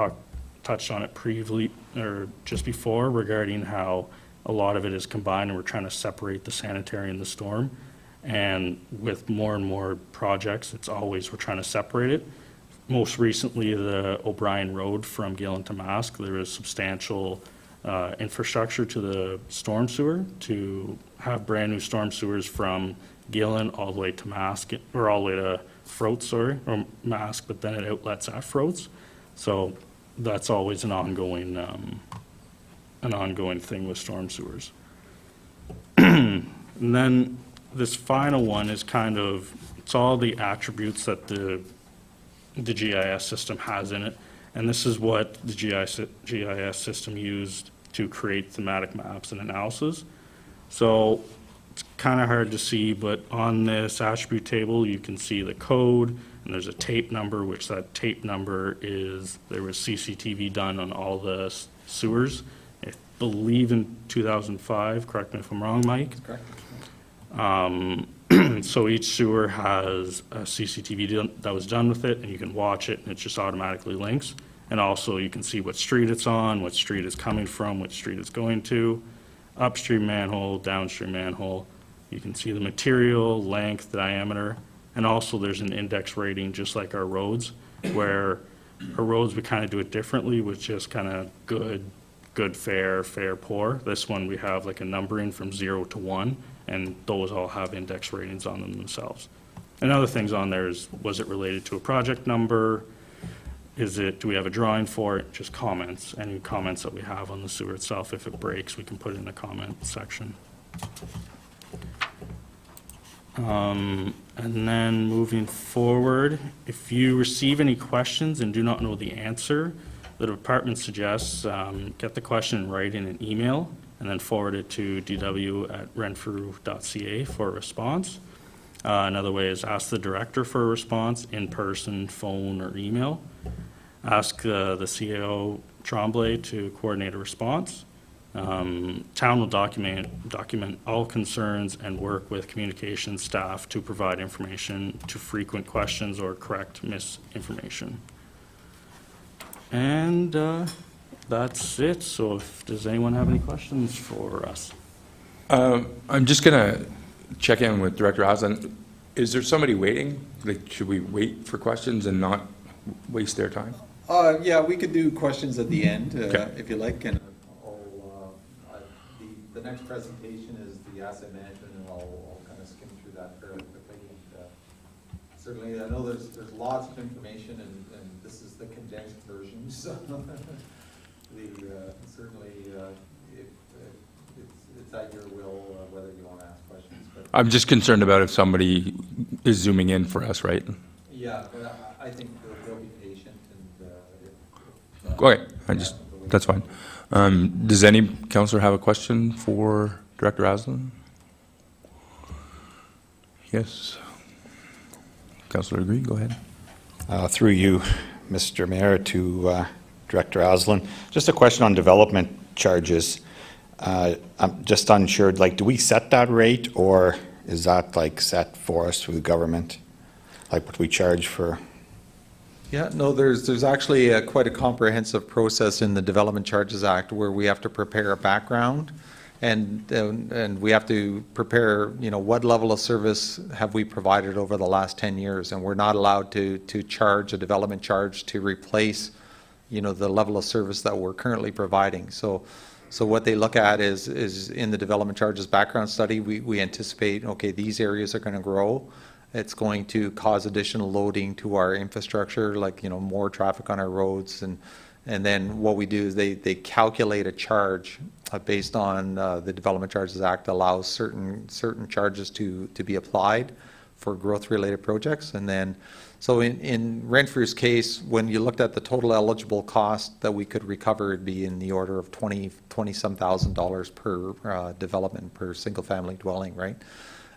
touched on it previously, or just before, regarding how a lot of it is combined and we're trying to separate the sanitary and the storm. And with more and more projects, it's always we're trying to separate it. Most recently, the O'Brien Road from Galen to Mask, there is substantial infrastructure to the storm sewer to have brand new storm sewers from Galen all the way to Mask, or all the way to Froats, or Mask, but then it outlets at Froats. So that's always an ongoing thing with storm sewers. And then this final one is kind of, it's all the attributes that the GIS system has in it. And this is what the GIS system used to create thematic maps and analysis. So it's kind of hard to see, but on this attribute table, you can see the code, and there's a tape number, which that tape number is, there was CCTV done on all the sewers, I believe in 2005, correct me if I'm wrong, Mike? Correct. So each sewer has a CCTV that was done with it, and you can watch it, and it just automatically links. And also you can see what street it's on, what street it's coming from, what street it's going to, upstream manhole, downstream manhole. You can see the material, length, diameter, and also there's an index rating just like our roads, where our roads we kind of do it differently with just kind of good, fair, poor. This one we have like a numbering from 0 to 1, and those all have index ratings on them themselves. And other things on there is, was it related to a project number? Do we have a drawing for it? Just comments, any comments that we have on the sewer itself. If it breaks, we can put it in the comment section. And then moving forward, if you receive any questions and do not know the answer, the department suggests get the question and write in an email and then forward it to dw@renfrew.ca for a response. Another way is ask the director for a response in person, phone, or email. Ask the CAO Tremblay to coordinate a response. Town will document all concerns and work with communications staff to provide information to frequent questions or correct misinformation. And that's it. So does anyone have any questions for us? I'm just going to check in with Director Haslund. Is there somebody waiting? Like, should we wait for questions and not waste their time? Yeah, we could do questions at the end, Okay. if you like, and the next presentation is the asset management, and I'll kind of skim through that fairly quickly. And, certainly, I know there's lots of information, and this is the condensed version, so certainly it's at your will whether you want to ask questions. But I'm just concerned about if somebody is zooming in for us, right? yeah, but I think they'll be patient, and Okay, that's fine. Does any councillor have a question for Director Haslund? Yes. Councillor Agree, go ahead. Through you, Mr. Mayor, to Director Aslan. Just a question on development charges. I'm just unsure, like, do we set that rate, or is that like set for us through the government? Like what we charge for? yeah, no, there's actually quite a comprehensive process in the Development Charges Act where we have to prepare a background, and we have to prepare, what level of service have we provided over the last 10 years, and we're not allowed to charge a development charge to replace, the level of service that we're currently providing. So what they look at is in the development charges background study, we anticipate, okay, these areas are going to grow. It's going to cause additional loading to our infrastructure, like, more traffic on our roads. And then what we do is they calculate a charge based on the Development Charges Act allows certain charges to be applied for growth-related projects. And then, so in Renfrew's case, when you looked at the total eligible cost that we could recover, it'd be in the order of $20-some thousand per development, per single-family dwelling, right?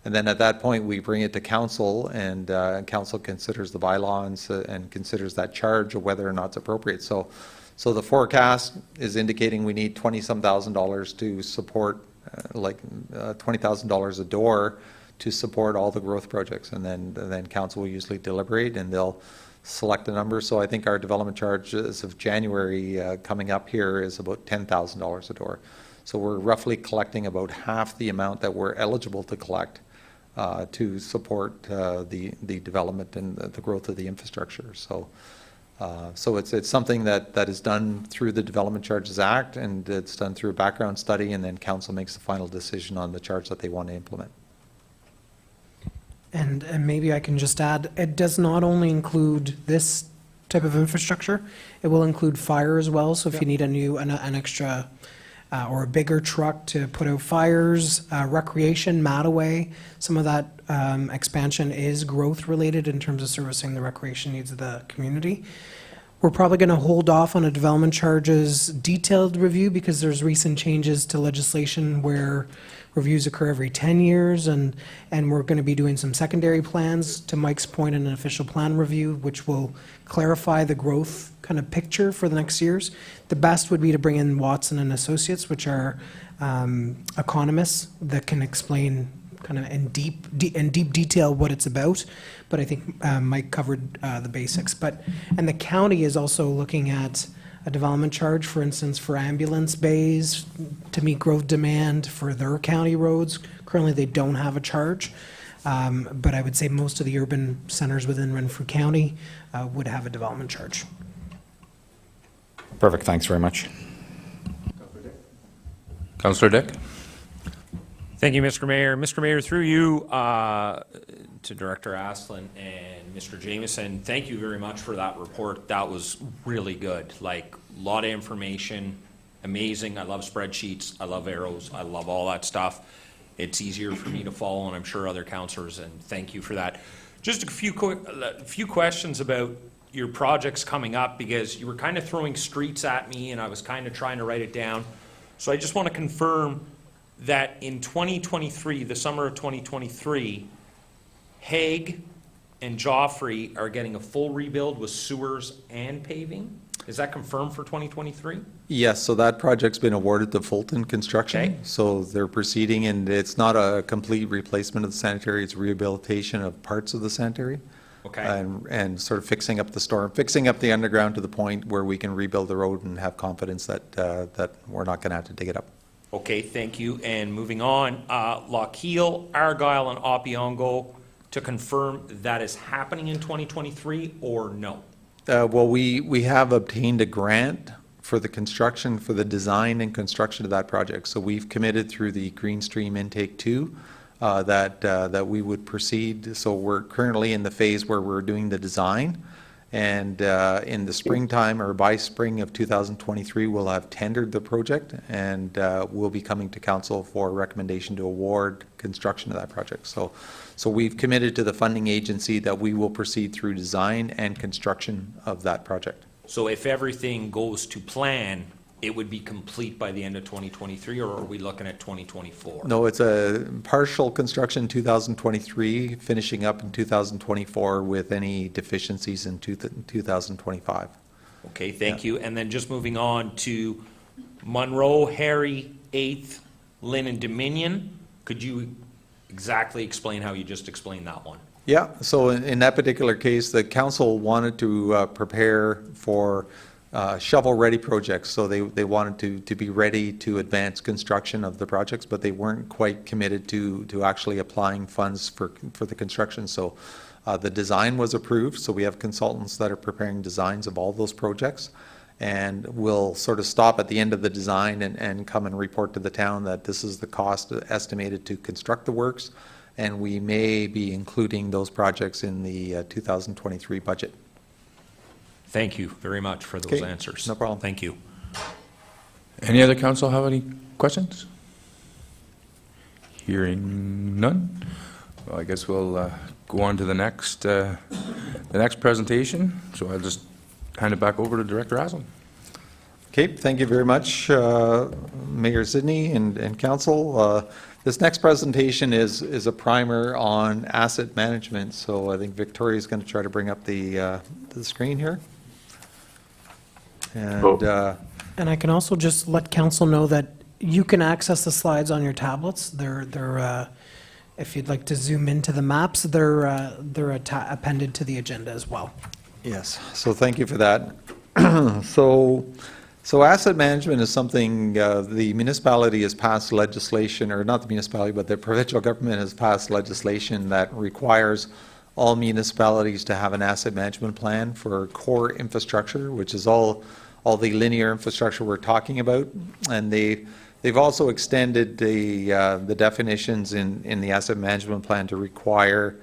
And then at that point, we bring it to council, and council considers the bylaws and considers that charge or whether or not it's appropriate. So the forecast is indicating we need $20-some thousand to support, $20,000 a door to support all the growth projects. And then council will usually deliberate, and they'll select a number. So I think our development charge as of January coming up here is about $10,000 a door. So we're roughly collecting about half the amount that we're eligible to collect to support the development and the growth of the infrastructure. So it's something that is done through the Development Charges Act, and it's done through a background study, and then council makes the final decision on the charge that they want to implement. And maybe I can just add, it does not only include this type of infrastructure, it will include fire as well. So if you need an extra or a bigger truck to put out fires, recreation, Mataway, some of that expansion is growth related in terms of servicing the recreation needs of the community. We're probably going to hold off on a development charges detailed review because there's recent changes to legislation where reviews occur every 10 years, and we're going to be doing some secondary plans, to Mike's point, in an official plan review, which will clarify the growth kind of picture for the next years. The best would be to bring in Watson and Associates, which are economists that can explain kind of in deep detail what it's about. But I think Mike covered the basics. And the county is also looking at a development charge, for instance, for ambulance bays to meet growth demand for their county roads. Currently, they don't have a charge, but I would say most of the urban centers within Renfrew County would have a development charge. Perfect, thanks very much. Councillor Dick? Thank you, Mr. Mayor. Mr. Mayor, through you to Director Aslan and Mr. Jameson, thank you very much for that report. That was really good. Like, a lot of information, amazing. I love spreadsheets. I love arrows. I love all that stuff. it's easier for me to follow, and I'm sure other councillors, and thank you for that. Just a few questions about your projects coming up, because you were kind of throwing streets at me, and I was kind of trying to write it down. So I just want to confirm that in 2023, the summer of 2023, Hague and Joffrey are getting a full rebuild with sewers and paving? Is that confirmed for 2023? Yes, so that project's been awarded to Fulton Construction. Okay. So they're proceeding, and it's not a complete replacement of the sanitary, it's rehabilitation of parts of the sanitary. Okay. And sort of fixing up the storm, fixing up the underground to the point where we can rebuild the road and have confidence that, that we're not going to have to dig it up. Okay, thank you. And moving on, Lockheed, Argyle, and Opiongo, to confirm that is happening in 2023 or no? Well, we have obtained a grant for the construction, for the design and construction of that project. So we've committed through the Green Stream Intake 2 that we would proceed. So we're currently in the phase where we're doing the design. And in the springtime, or by spring of 2023, we'll have tendered the project, and we'll be coming to council for recommendation to award construction of that project. So we've committed to the funding agency that we will proceed through design and construction of that project. So if everything goes to plan, it would be complete by the end of 2023, or are we looking at 2024? No, it's a partial construction 2023, finishing up in 2024 with any deficiencies in 2025. Okay, thank you. And then just moving on to Monroe, Harry, 8th, Lynn, and Dominion. Could you exactly explain how you just explained that one? Yeah, so in that particular case, the council wanted to prepare for shovel-ready projects, so they wanted to be ready to advance construction of the projects, but they weren't quite committed to actually applying funds for the construction. So the design was approved, so we have consultants that are preparing designs of all those projects, and we'll sort of stop at the end of the design and come and report to the town that this is the cost estimated to construct the works, and we may be including those projects in the 2023 budget. Thank you very much for those Okay, answers. no problem. Thank you. Any other council have any questions? Hearing none. Well, I guess we'll go on to the next presentation. So I'll just hand it back over to Director Aslan. Okay, thank you very much, Mayor Sidney and council. This next presentation is a primer on asset management. So I think Victoria is going to try to bring up the screen here. And I can also just let council know that you can access the slides on your tablets. They're if you'd like to zoom into the maps, they're appended to the agenda as well. Yes, so thank you for that. So asset management is something the municipality has passed legislation, or not the municipality, but the provincial government has passed legislation that requires all municipalities to have an asset management plan for core infrastructure, which is all the linear infrastructure we're talking about. And they've also extended the definitions in the asset management plan to require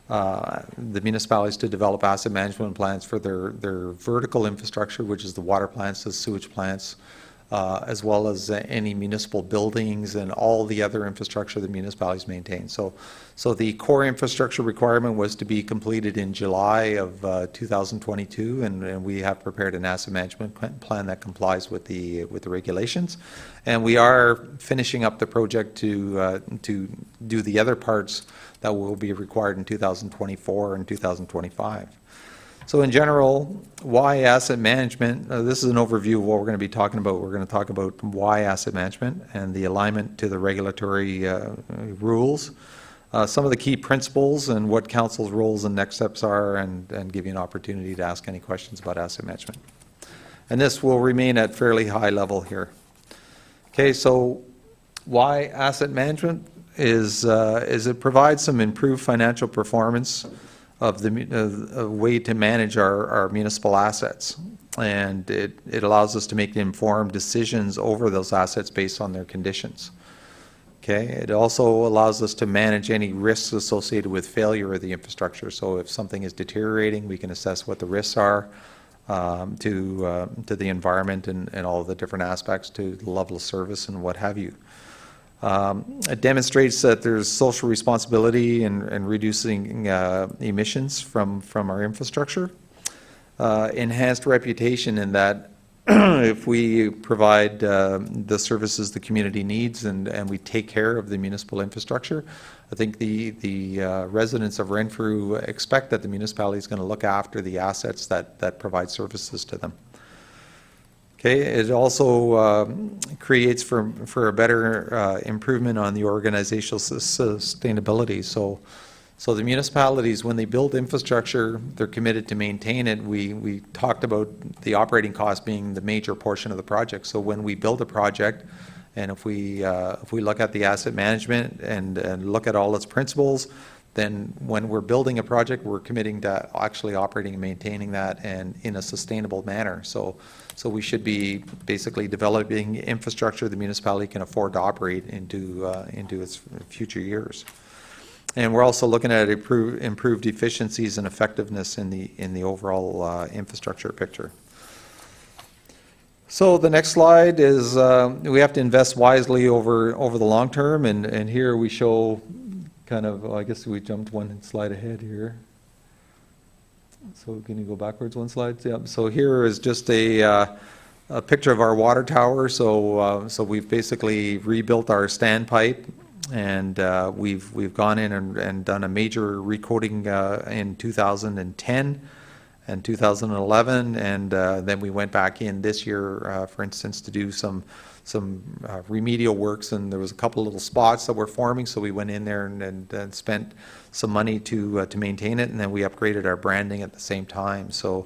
the municipalities to develop asset management plans for their vertical infrastructure, which is the water plants, the sewage plants, as well as any municipal buildings and all the other infrastructure that municipalities maintain. So the core infrastructure requirement was to be completed in July of 2022, and we have prepared an asset management plan that complies with the regulations. And we are finishing up the project to do the other parts that will be required in 2024 and 2025. So in general, why asset management? This is an overview of what we're going to be talking about. We're going to talk about why asset management and the alignment to the regulatory rules, some of the key principles and what council's roles and next steps are, and give you an opportunity to ask any questions about asset management. And this will remain at fairly high level here. Okay, so why asset management is it provides some improved financial performance of a way to manage our municipal assets, and it allows us to make informed decisions over those assets based on their conditions. Okay, it also allows us to manage any risks associated with failure of the infrastructure. So if something is deteriorating, we can assess what the risks are to the environment and all of the different aspects, to the level of service and what have you. It demonstrates that there's social responsibility in reducing emissions from our infrastructure. Enhanced reputation in that if we provide the services the community needs and we take care of the municipal infrastructure, I think the residents of Renfrew expect that the municipality is going to look after the assets that provide services to them. Okay, it also creates for a better improvement on the organizational sustainability. So the municipalities, when they build infrastructure, they're committed to maintain it. We talked about the operating cost being the major portion of the project. So when we build a project, and if we look at the asset management and look at all its principles, then when we're building a project, we're committing to actually operating and maintaining that and in a sustainable manner. So we should be basically developing infrastructure the municipality can afford to operate into its future years. And we're also looking at improved efficiencies and effectiveness in the overall infrastructure picture. So the next slide is we have to invest wisely over the long term, and here we show kind of, I guess we jumped one slide ahead here. So can you go backwards one slide? Yeah. So here is just a picture of our water tower. So we've basically rebuilt our standpipe. And we've gone in and done a major recoating in 2010 and 2011, and then we went back in this year, for instance, to do some remedial works, and there was a couple of little spots that were forming, so we went in there and spent some money to maintain it, and then we upgraded our branding at the same time. So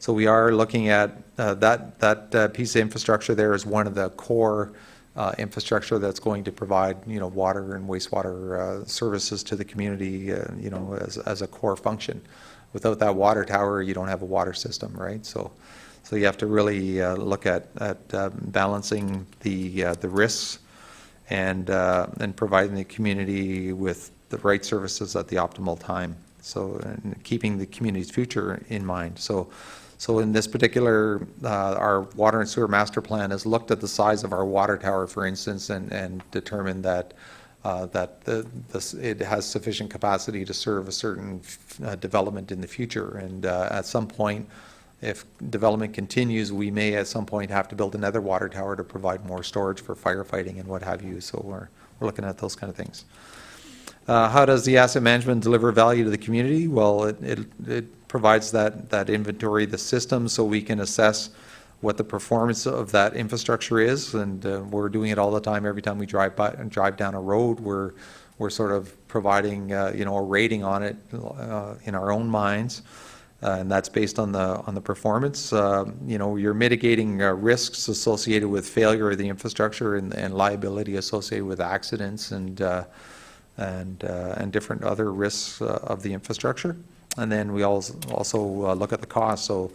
we are looking at that piece of infrastructure there is one of the core infrastructure that's going to provide, water and wastewater services to the community, as a core function. Without that water tower, you don't have a water system, right? So you have to really look at balancing the risks and providing the community with the right services at the optimal time. So and keeping the community's future in mind. So in this particular, our water and sewer master plan has looked at the size of our water tower, for instance, and determined that it has sufficient capacity to serve a certain development in the future. And at some point, if development continues, we may at some point have to build another water tower to provide more storage for firefighting and what have you. So we're looking at those kind of things. How does the asset management deliver value to the community? Well, it provides that inventory, the system, so we can assess what the performance of that infrastructure is, and we're doing it all the time. Every time we drive down a road, we're sort of providing a rating on it in our own minds, and that's based on the performance. You're mitigating risks associated with failure of the infrastructure and liability associated with accidents and different other risks of the infrastructure. And then we also look at the cost. So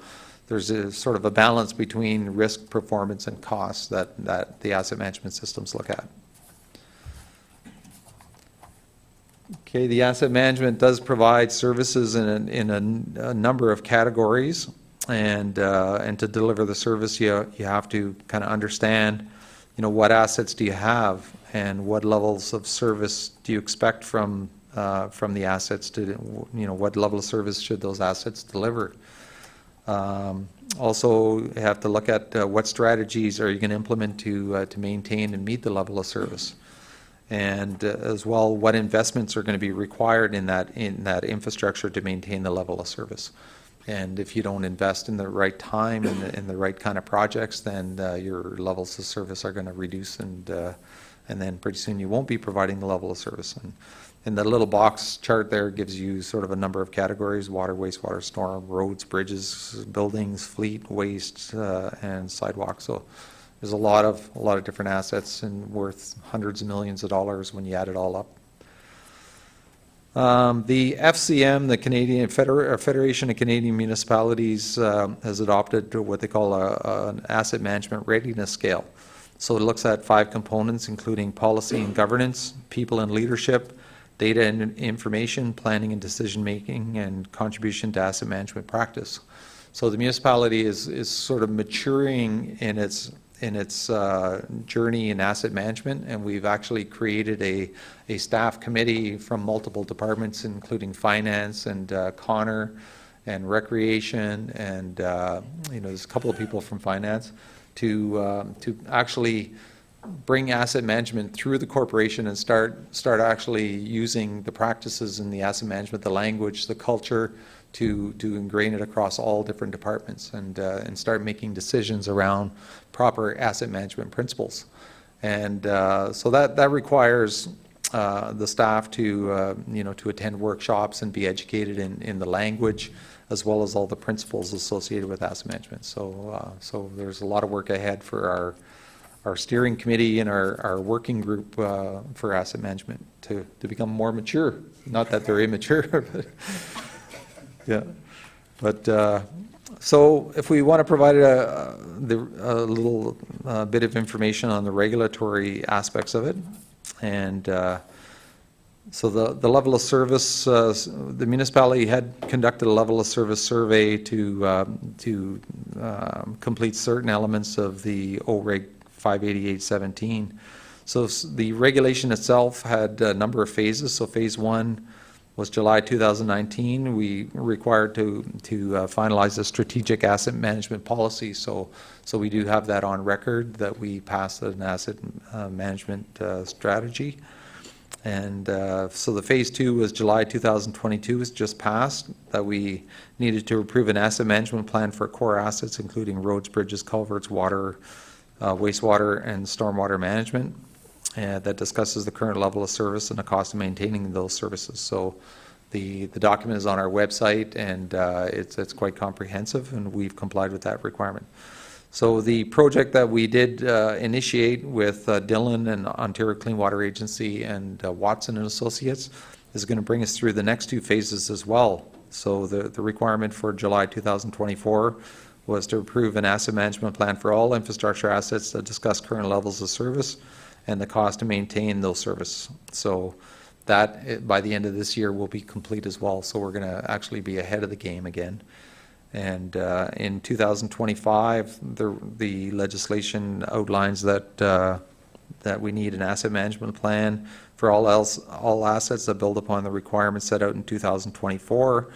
there's a sort of a balance between risk, performance, and cost that the asset management systems look at. Okay, the asset management does provide services in a number of categories, and to deliver the service, you have to kind of understand, what assets do you have, and what levels of service do you expect from the assets to, what level of service should those assets deliver. Also, you have to look at what strategies are you going to implement to maintain and meet the level of service, and as well, what investments are going to be required in that infrastructure to maintain the level of service. And if you don't invest in the right time and in the right kind of projects, then your levels of service are going to reduce, and then pretty soon you won't be providing the level of service. And the little box chart there gives you sort of a number of categories: water, wastewater, storm, roads, bridges, buildings, fleet, waste, and sidewalks. So there's a lot of different assets and worth hundreds of millions of dollars when you add it all up. The FCM, the Canadian Federation of Canadian Municipalities, has adopted what they call an asset management readiness scale. So it looks at 5 components, including policy and governance, people and leadership, data and information, planning and decision making, and contribution to asset management practice. So the municipality is sort of maturing in its journey in asset management, and we've actually created a staff committee from multiple departments, including finance and Connor and recreation, and there's a couple of people from finance to actually bring asset management through the corporation and start actually using the practices in the asset management, the language, the culture, to ingrain it across all different departments and start making decisions around proper asset management principles. And so that requires the staff to to attend workshops and be educated in the language, as well as all the principles associated with asset management. So there's a lot of work ahead for our steering committee and our working group for asset management to become more mature. Not that they're immature, but yeah. But so if we want to provide a little bit of information on the regulatory aspects of it, and so the level of service, the municipality had conducted a level of service survey to complete certain elements of the OREG 58817. So the regulation itself had a number of phases. So phase 1 was July 2019. We were required to finalize a strategic asset management policy. So we do have that on record, that we passed an asset management strategy. And so the phase 2 was July 2022, was just passed, that we needed to approve an asset management plan for core assets, including roads, bridges, culverts, water, wastewater, and stormwater management, that discusses the current level of service and the cost of maintaining those services. So the document is on our website, and it's quite comprehensive, and we've complied with that requirement. So the project that we did initiate with Dillon and Ontario Clean Water Agency and Watson and Associates is going to bring us through the next 2 phases as well. So the requirement for July 2024 was to approve an asset management plan for all infrastructure assets that discuss current levels of service and the cost to maintain those services. So that, by the end of this year, will be complete as well. So we're going to actually be ahead of the game again. And in 2025, the legislation outlines that we need an asset management plan for all assets that build upon the requirements set out in 2024.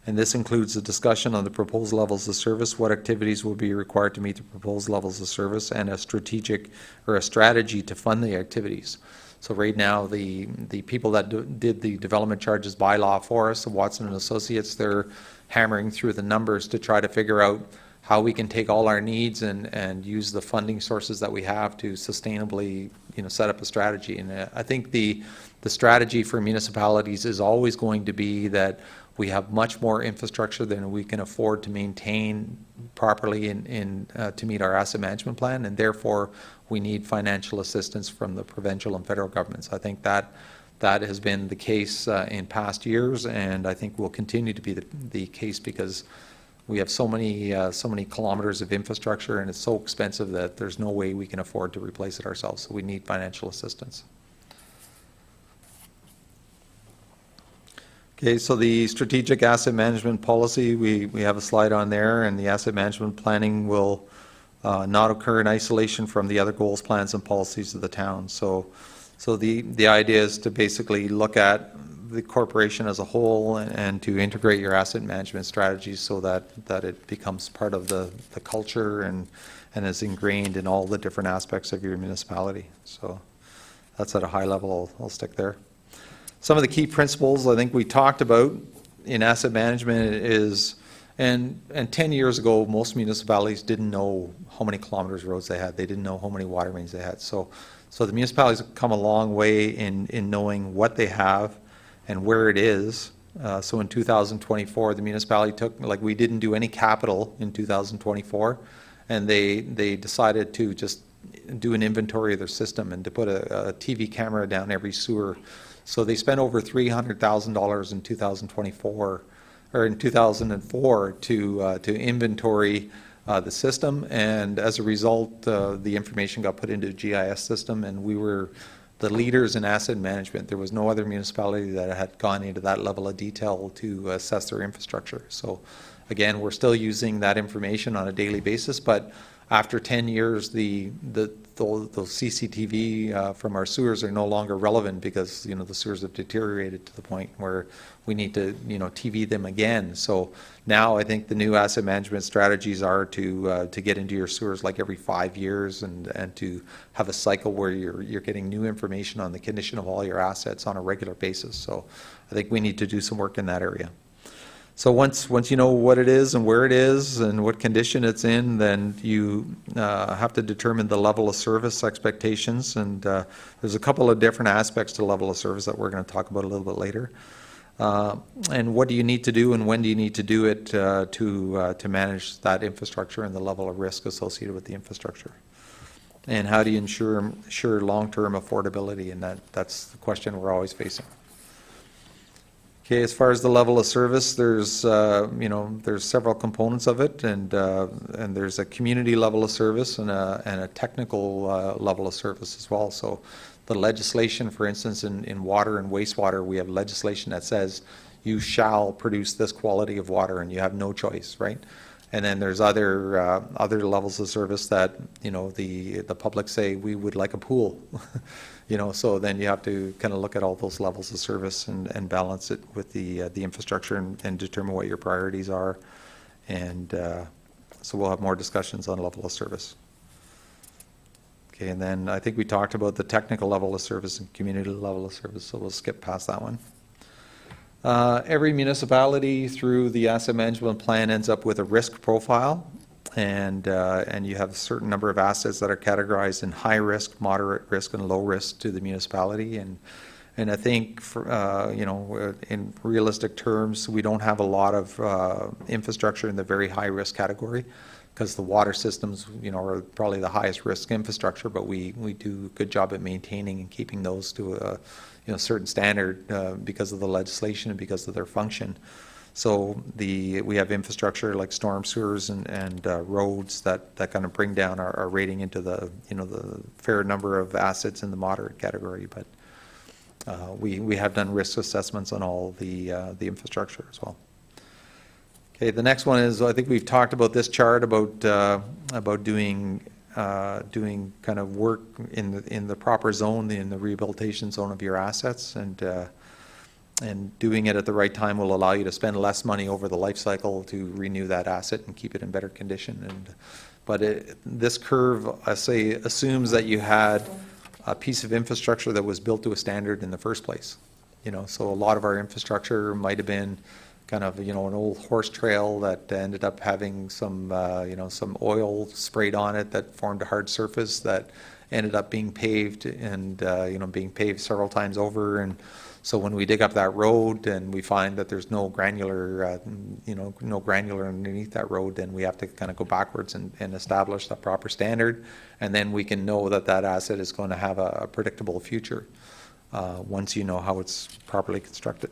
And this includes a discussion on the proposed levels of service, what activities will be required to meet the proposed levels of service, and a strategy to fund the activities. So right now, the people that did the development charges bylaw for us, Watson and Associates, they're hammering through the numbers to try to figure out how we can take all our needs and use the funding sources that we have to sustainably, set up a strategy. And I think the strategy for municipalities is always going to be that we have much more infrastructure than we can afford to maintain properly to meet our asset management plan, and therefore we need financial assistance from the provincial and federal governments. I think that has been the case in past years, and I think will continue to be the case, because we have so many kilometers of infrastructure, and it's so expensive that there's no way we can afford to replace it ourselves. So we need financial assistance. Okay, so the strategic asset management policy, we have a slide on there, and the asset management planning will not occur in isolation from the other goals, plans, and policies of the town. So the idea is to basically look at the corporation as a whole and to integrate your asset management strategies so that it becomes part of the culture and is ingrained in all the different aspects of your municipality. So that's at a high level. I'll stick there. Some of the key principles I think we talked about in asset management is, and 10 years ago, most municipalities didn't know how many kilometers of roads they had. They didn't know how many water mains they had. So the municipalities have come a long way in knowing what they have and where it is. So in 2024, the municipality took, we didn't do any capital in 2024, and they decided to just do an inventory of their system and to put a TV camera down every sewer. So they spent over $300,000 in 2024 or in 2004 to inventory the system, and as a result, the information got put into a GIS system, and we were the leaders in asset management. There was no other municipality that had gone into that level of detail to assess their infrastructure. So again, we're still using that information on a daily basis, but after 10 years, those CCTV from our sewers are no longer relevant because, the sewers have deteriorated to the point where we need to, TV them again. So now I think the new asset management strategies are to get into your sewers like every 5 years and to have a cycle where you're getting new information on the condition of all your assets on a regular basis. So I think we need to do some work in that area. So once you know what it is and where it is and what condition it's in, then you have to determine the level of service expectations. And there's a couple of different aspects to level of service that we're going to talk about a little bit later. And what do you need to do and when do you need to do it to manage that infrastructure and the level of risk associated with the infrastructure? And how do you ensure long-term affordability? And that's the question we're always facing. Okay, as far as the level of service, there's several components of it, and there's a community level of service and a technical level of service as well. So the legislation, for instance, in water and wastewater, we have legislation that says you shall produce this quality of water and you have no choice, right? And then there's other levels of service that, the public say we would like a pool. So then you have to kind of look at all those levels of service and balance it with the infrastructure and determine what your priorities are. And so we'll have more discussions on level of service. Okay, and then I think we talked about the technical level of service and community level of service, so we'll skip past that one. Every municipality through the asset management plan ends up with a risk profile. And you have a certain number of assets that are categorized in high risk, moderate risk, and low risk to the municipality. And I think, in realistic terms, we don't have a lot of infrastructure in the very high risk category because the water systems, are probably the highest risk infrastructure. But we do a good job at maintaining and keeping those to a certain standard because of the legislation and because of their function. So we have infrastructure like storm sewers and roads that kind of bring down our rating into the fair number of assets in the moderate category. But we have done risk assessments on all the infrastructure as well. Okay, the next one is, I think we've talked about this chart about doing kind of work in the proper zone, in the rehabilitation zone of your assets, and doing it at the right time will allow you to spend less money over the life cycle to renew that asset and keep it in better condition. But this curve, I say, assumes that you had a piece of infrastructure that was built to a standard in the first place. So a lot of our infrastructure might have been kind of, an old horse trail that ended up having some oil sprayed on it that formed a hard surface that ended up being paved and, being paved several times over. And so when we dig up that road and we find that there's no granular, no granular underneath that road, then we have to kind of go backwards and establish that proper standard. And then we can know that that asset is going to have a predictable future once you know how it's properly constructed.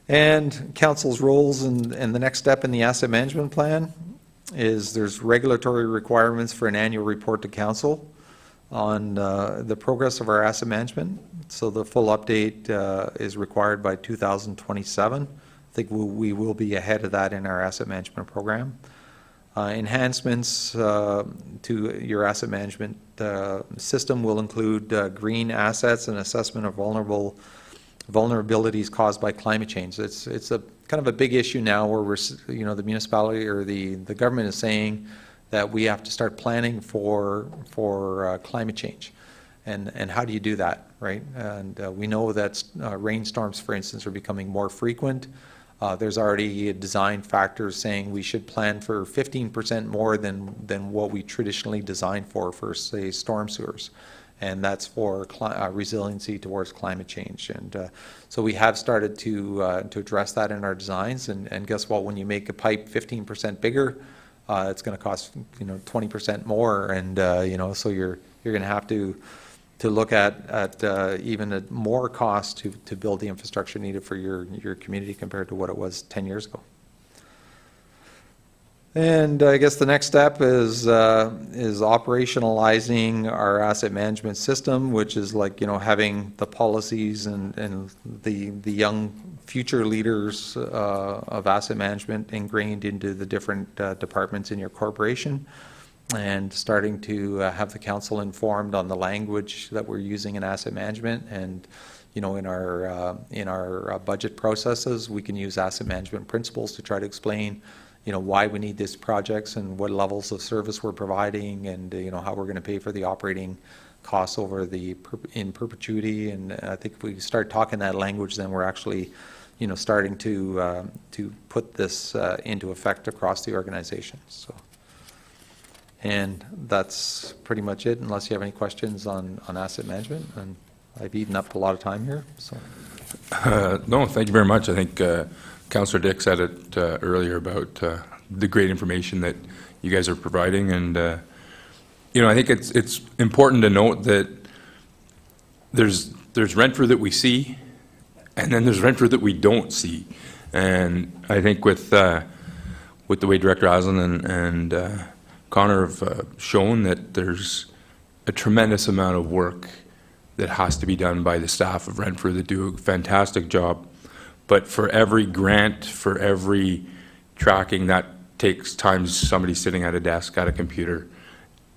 And council's roles and the next step in the asset management plan is there's regulatory requirements for an annual report to council on the progress of our asset management. So the full update is required by 2027. I think we will be ahead of that in our asset management program. Enhancements to your asset management system will include green assets and assessment of vulnerabilities caused by climate change. It's a kind of a big issue now where we're, the municipality or the government is saying that we have to start planning for climate change. And how do you do that, right? And we know that rainstorms, for instance, are becoming more frequent. There's already design factors saying we should plan for 15% more than what we traditionally design for say, storm sewers. And that's for resiliency towards climate change. And so we have started to address that in our designs. And guess what? When you make a pipe 15% bigger, it's going to cost 20% more. And so you're going to have to look at even more cost to build the infrastructure needed for your community compared to what it was 10 years ago. And I guess the next step is operationalizing our asset management system, which is like, having the policies and the young future leaders of asset management ingrained into the different departments in your corporation, and starting to have the council informed on the language that we're using in asset management. And in our budget processes, we can use asset management principles to try to explain why we need these projects and what levels of service we're providing, and how we're going to pay for the operating costs over in perpetuity. And I think if we start talking that language, then we're actually starting to put this into effect across the organization. So, and that's pretty much it, unless you have any questions on asset management. And I've eaten up a lot of time here. So No, thank you very much. I think Councillor Dick said it earlier about the great information that you guys are providing, and I think it's important to note that there's Renfrew that we see, and then there's Renfrew that we don't see. And I think with the way Director Aslan and Connor have shown that there's a tremendous amount of work that has to be done by the staff of Renfrew that do a fantastic job. But for every grant, for every tracking, that takes time. Somebody sitting at a desk, at a computer,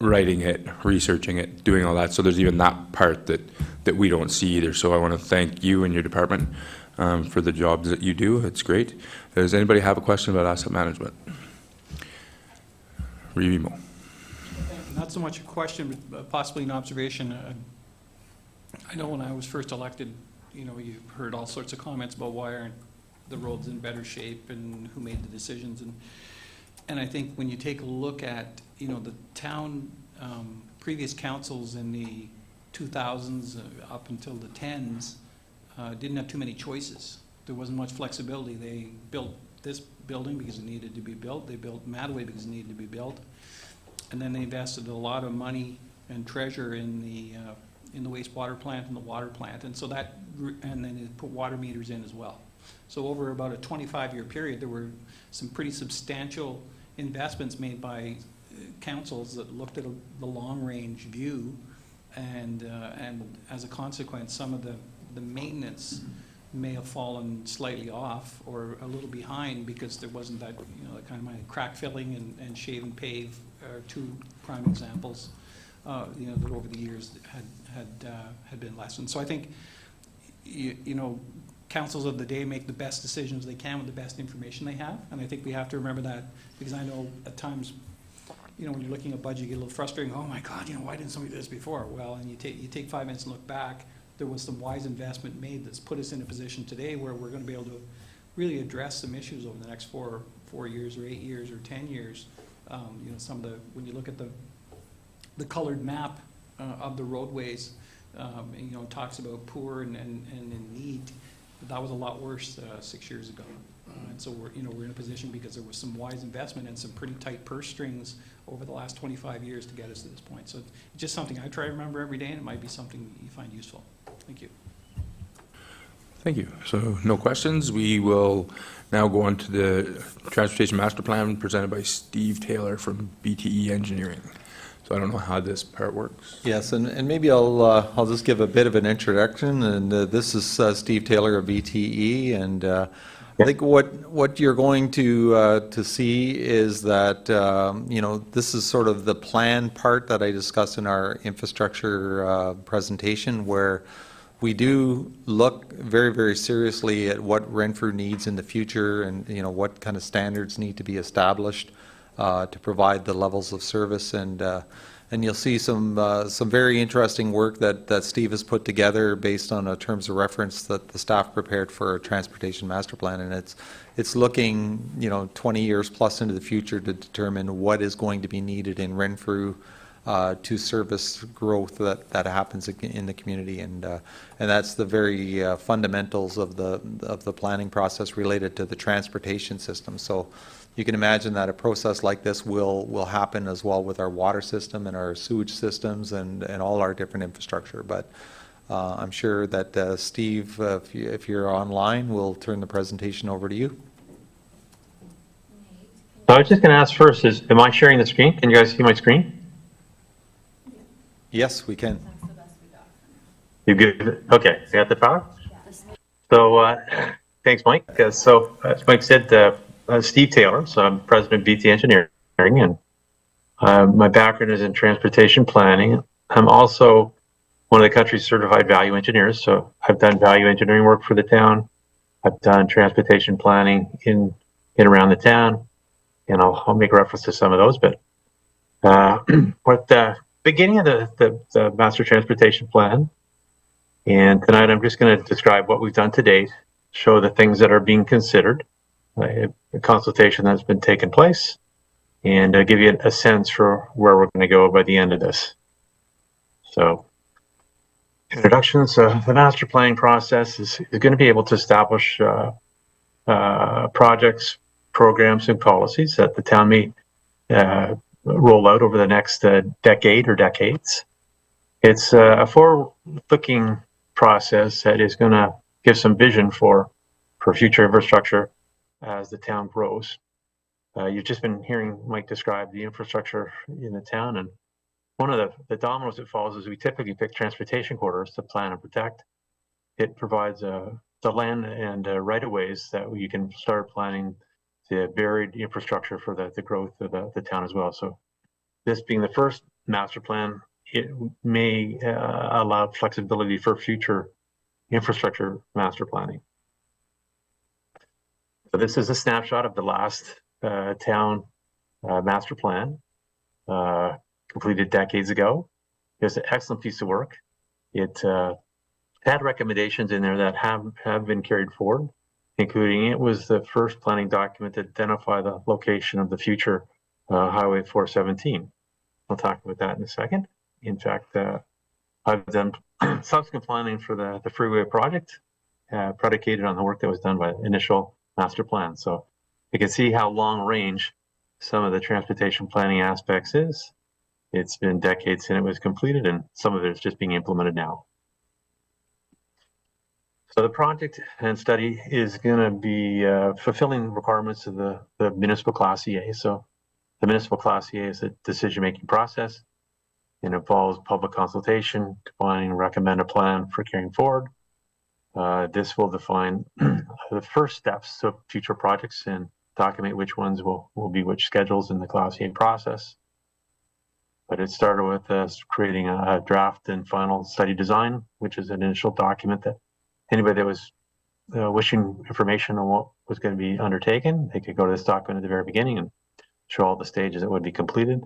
writing it, researching it, doing all that. So there's even that part that we don't see either. So I want to thank you and your department for the jobs that you do. It's great. Does anybody have a question about asset management? Remo. Not so much a question, but possibly an observation. I know when I was first elected, you heard all sorts of comments about why aren't the roads in better shape and who made the decisions. And I think when you take a look at, the town, previous councils in the 2000s up until the 10s didn't have too many choices. There wasn't much flexibility. They built this building because it needed to be built. They built Mattaway because it needed to be built. And then they invested a lot of money and treasure in the wastewater plant and the water plant, and so and then they put water meters in as well. So over about a 25-year period, there were some pretty substantial investments made by councils that looked at the long-range view, and as a consequence, some of the maintenance may have fallen slightly off or a little behind because there wasn't that that kind of crack filling and shave and pave are two prime examples. That over the years had been lessened. So I think councils of the day make the best decisions they can with the best information they have, and I think we have to remember that, because I know at times when you're looking at budget, you get a little frustrating. Oh my God, why didn't somebody do this before? Well, and you take 5 minutes and look back. There was some wise investment made that's put us in a position today where we're going to be able to really address some issues over the next 4 years or 8 years or 10 years. Some of when you look at the colored map of the roadways, it talks about poor and in need. But that was a lot worse 6 years ago. And so we're in a position because there was some wise investment and some pretty tight purse strings over the last 25 years to get us to this point. So it's just something I try to remember every day, and it might be something you find useful. Thank you. Thank you. So no questions. We will now go on to the Transportation Master Plan presented by Steve Taylor from BTE Engineering. So I don't know how this part works. yes, and maybe I'll just give a bit of an introduction. And this is Steve Taylor of BTE, and I think what you're going to see is that this is sort of the plan part that I discussed in our infrastructure presentation, where we do look very, very seriously at what Renfrew needs in the future, and what kind of standards need to be established to provide the levels of service. And you'll see some very interesting work that Steve has put together based on terms of reference that the staff prepared for a transportation master plan, and it's looking 20 years plus into the future to determine what is going to be needed in Renfrew to service growth that happens in the community, and that's the very fundamentals of the planning process related to the transportation system. So you can imagine that a process like this will happen as well with our water system and our sewage systems and all our different infrastructure. But I'm sure that Steve, if you're online, we'll turn the presentation over to you. Nate, can So I was just going to ask first, am I sharing the screen? Can you guys see my screen? Yes, we can. You good? Okay, I got the power. So thanks, Mike. So as Mike said, Steve Taylor, so I'm president of BT Engineering, and my background is in transportation planning. I'm also one of the country's certified value engineers, so I've done value engineering work for the town. I've done transportation planning in around the town, and I'll make reference to some of those. But at the beginning of the master transportation plan, and tonight I'm just going to describe what we've done to date, show the things that are being considered, a consultation that's been taking place, and give you a sense for where we're going to go by the end of this. So, introductions. The master planning process is going to be able to establish projects, programs, and policies that the town may roll out over the next decade or decades. It's a forward-looking process that is going to give some vision for future infrastructure as the town grows. You've just been hearing Mike describe the infrastructure in the town, and one of the dominoes that falls is we typically pick transportation corridors to plan and protect. It provides the land and right-of-ways that you can start planning the buried infrastructure for the growth of the town as well. So this being the first master plan, it may allow flexibility for future infrastructure master planning. So this is a snapshot of the last town master plan completed decades ago. It's an excellent piece of work. It had recommendations in there that have been carried forward, including it was the first planning document to identify the location of the future Highway 417. I'll talk about that in a second. In fact, I've done subsequent planning for the freeway project, predicated on the work that was done by the initial master plan. So you can see how long range some of the transportation planning aspects is. It's been decades since it was completed, and some of it is just being implemented now. So the project and study is going to be fulfilling requirements of the Municipal Class EA. So the Municipal Class EA is a decision-making process. It involves public consultation, defining and recommend a plan for carrying forward. This will define the first steps of future projects and document which ones will be which schedules in the Class EA process. But it started with us creating a draft and final study design, which is an initial document that anybody that was wishing information on what was going to be undertaken, they could go to this document at the very beginning and show all the stages that would be completed,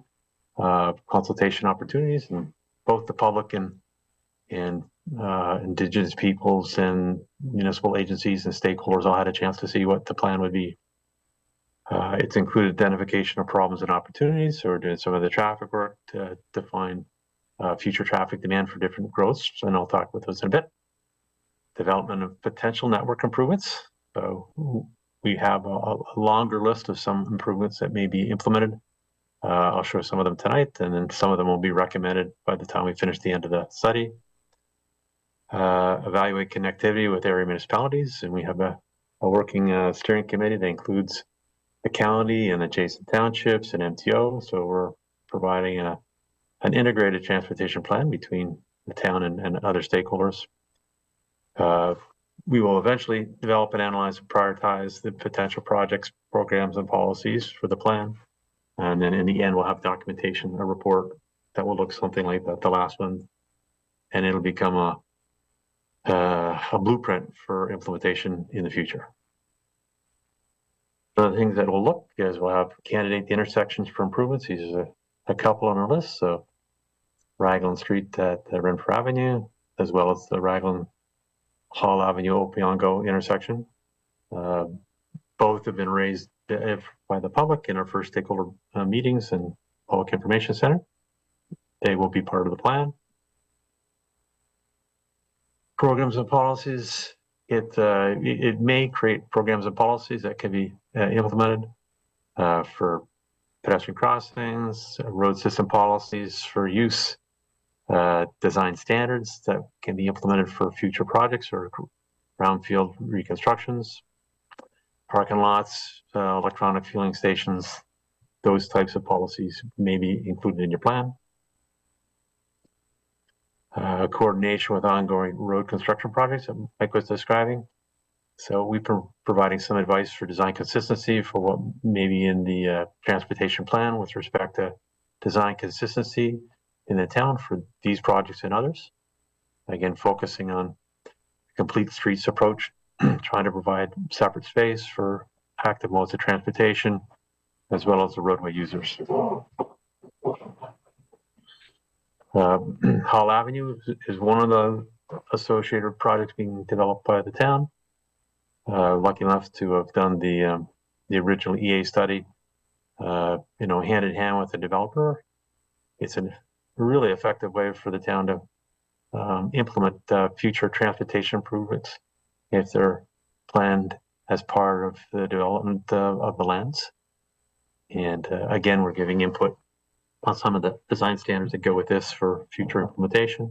consultation opportunities, and both the public and Indigenous peoples and municipal agencies and stakeholders all had a chance to see what the plan would be. It's included identification of problems and opportunities, or doing some of the traffic work to define future traffic demand for different growths, and I'll talk about those in a bit. Development of potential network improvements. So we have a longer list of some improvements that may be implemented. I'll show some of them tonight, and then some of them will be recommended by the time we finish the end of the study. Evaluate connectivity with area municipalities, and we have a working steering committee that includes the county and adjacent townships and MTO. So we're providing an integrated transportation plan between the town and other stakeholders. We will eventually develop and analyze and prioritize the potential projects, programs, and policies for the plan. And then in the end, we'll have documentation, a report that will look something like the last one. And it'll become a blueprint for implementation in the future. One of the things that will look is we'll have candidate the intersections for improvements. These are a couple on our list. So Raglan Street at Renfrew Avenue, as well as the Raglan Hall Avenue Opiongo intersection. Both have been raised by the public in our first stakeholder meetings and public information center. They will be part of the plan. Programs and policies. It may create programs and policies that can be implemented for pedestrian crossings, road system policies for use, design standards that can be implemented for future projects or brownfield reconstructions, parking lots, electronic fueling stations, those types of policies may be included in your plan. Coordination with ongoing road construction projects that Mike was describing. So we've been providing some advice for design consistency for what may be in the transportation plan with respect to design consistency in the town for these projects and others. Again, focusing on complete streets approach, trying to provide separate space for active modes of transportation, as well as the roadway users. Hall Avenue is one of the associated projects being developed by the town. Lucky enough to have done the original EA study, hand in hand with the developer. It's a really effective way for the town to implement future transportation improvements if they're planned as part of the development of the lands. And again, we're giving input on some of the design standards that go with this for future implementation.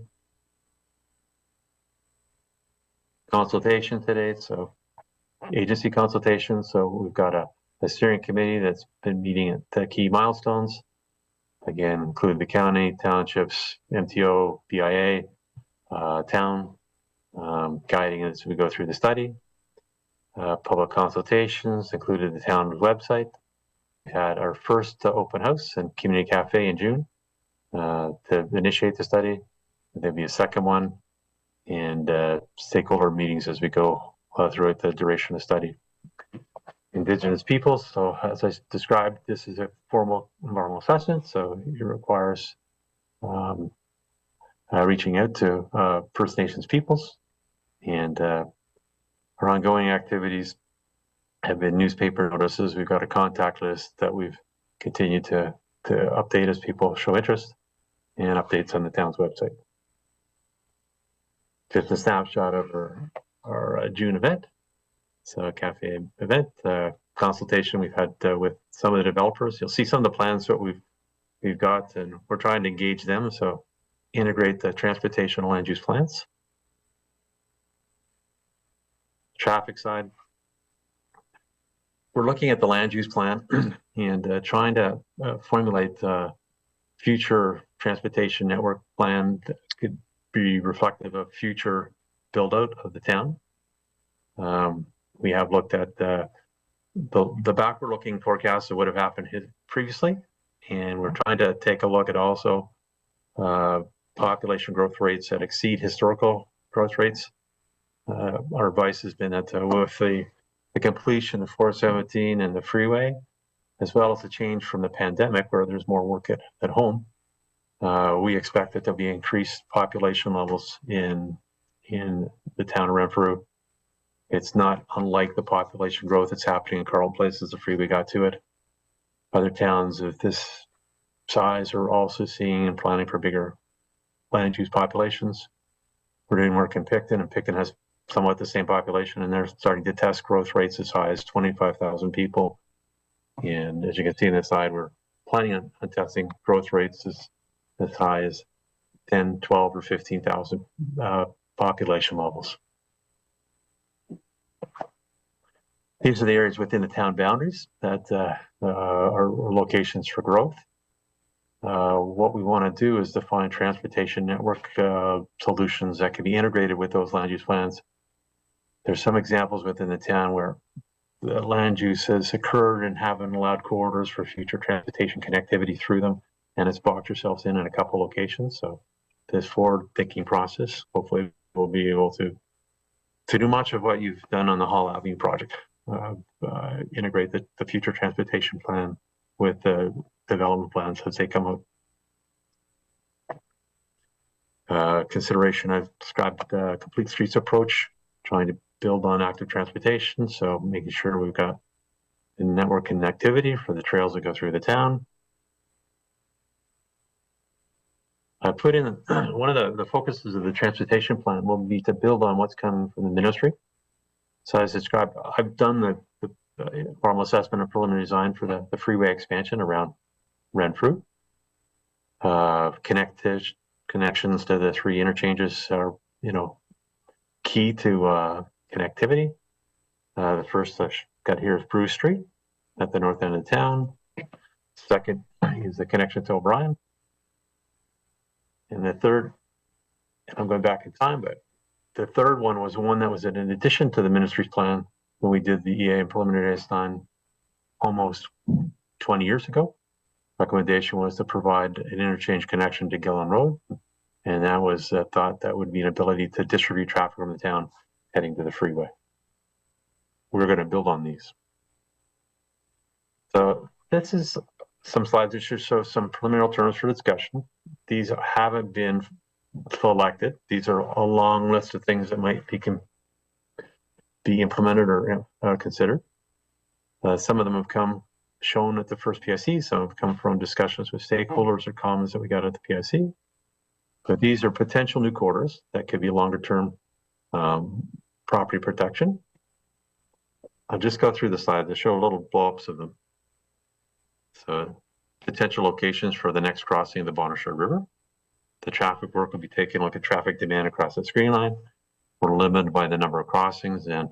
Consultation today, so agency consultation. So we've got a steering committee that's been meeting at the key milestones. Again, include the county, townships, MTO, BIA, town, guiding as we go through the study. Public consultations included the town website. We had our first open house and community cafe in June to initiate the study. There'll be a second one, and stakeholder meetings as we go throughout the duration of the study. Indigenous peoples, so as I described, this is a formal environmental assessment, so it requires reaching out to First Nations peoples, and our ongoing activities have been newspaper notices. We've got a contact list that we've continued to update as people show interest, and updates on the town's website. Just a snapshot of our June event. So a cafe event, consultation we've had with some of the developers. You'll see some of the plans that we've got, and we're trying to engage them. So integrate the transportation land use plans. Traffic side, we're looking at the land use plan and trying to formulate future transportation network plan that could be reflective of future build out of the town. We have looked at the backward looking forecasts of what have happened previously, and we're trying to take a look at also population growth rates that exceed historical growth rates. Our advice has been that with the completion of 417 and the freeway, as well as the change from the pandemic where there's more work at home, we expect that there'll be increased population levels in the town of Renfrew. It's not unlike the population growth that's happening in Carleton Place as the freeway got to it. Other towns of this size are also seeing and planning for bigger land use populations. We're doing work in Picton, and Picton has somewhat the same population, and they're starting to test growth rates as high as 25,000 people. And as you can see on this side, we're planning on testing growth rates as high as 10, 12, or 15,000 population levels. These are the areas within the town boundaries that are locations for growth. What we want to do is define transportation network solutions that can be integrated with those land use plans. There's some examples within the town where the land use has occurred and haven't allowed corridors for future transportation connectivity through them, and it's boxed yourselves in a couple locations. So this forward-thinking process, hopefully we'll be able to do much of what you've done on the Hall Avenue project. Integrate the future transportation plan with the development plans as they come out. Consideration, I've described the complete streets approach, trying to build on active transportation, so making sure we've got the network connectivity for the trails that go through the town. I put in one of the focuses of the transportation plan will be to build on what's coming from the ministry. So as described, I've done the formal assessment and preliminary design for the freeway expansion around Renfrew. Connections to the three interchanges are, key to connectivity. The first I've got here is Bruce Street at the north end of town. Second is the connection to O'Brien. And the third, and I'm going back in time, but the third one was one that was in addition to the ministry's plan when we did the EA and preliminary design almost 20 years ago. Recommendation was to provide an interchange connection to Gillen Road. And that was thought that would be an ability to distribute traffic from the town heading to the freeway. We're going to build on these. So this is some slides that should show some preliminary alternatives for discussion. These haven't been selected. These are a long list of things that might be implemented or considered. Some of them have shown at the first PIC. Some have come from discussions with stakeholders or comments that we got at the PIC. But these are potential new corridors that could be longer term property protection. I'll just go through the slide to show little blow-ups of them. So potential locations for the next crossing of the Bonnechere River. The traffic work will be taking a look at traffic demand across the screen line. We're limited by the number of crossings, and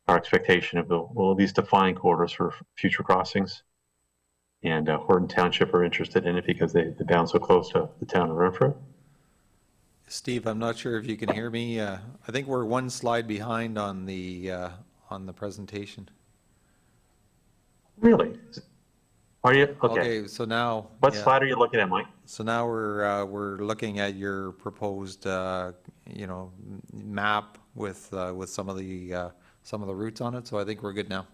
our expectation of we'll at least define corridors for future crossings. And Horton Township are interested in it because they bound so close to the town of Renfrew. Steve, I'm not sure if you can hear me. I think we're one slide behind on the presentation. Really? Are you? Okay. Okay, so now. What yeah. slide are you looking at, Mike? So now we're looking at your proposed, map with some of the routes on it. So I think we're good now.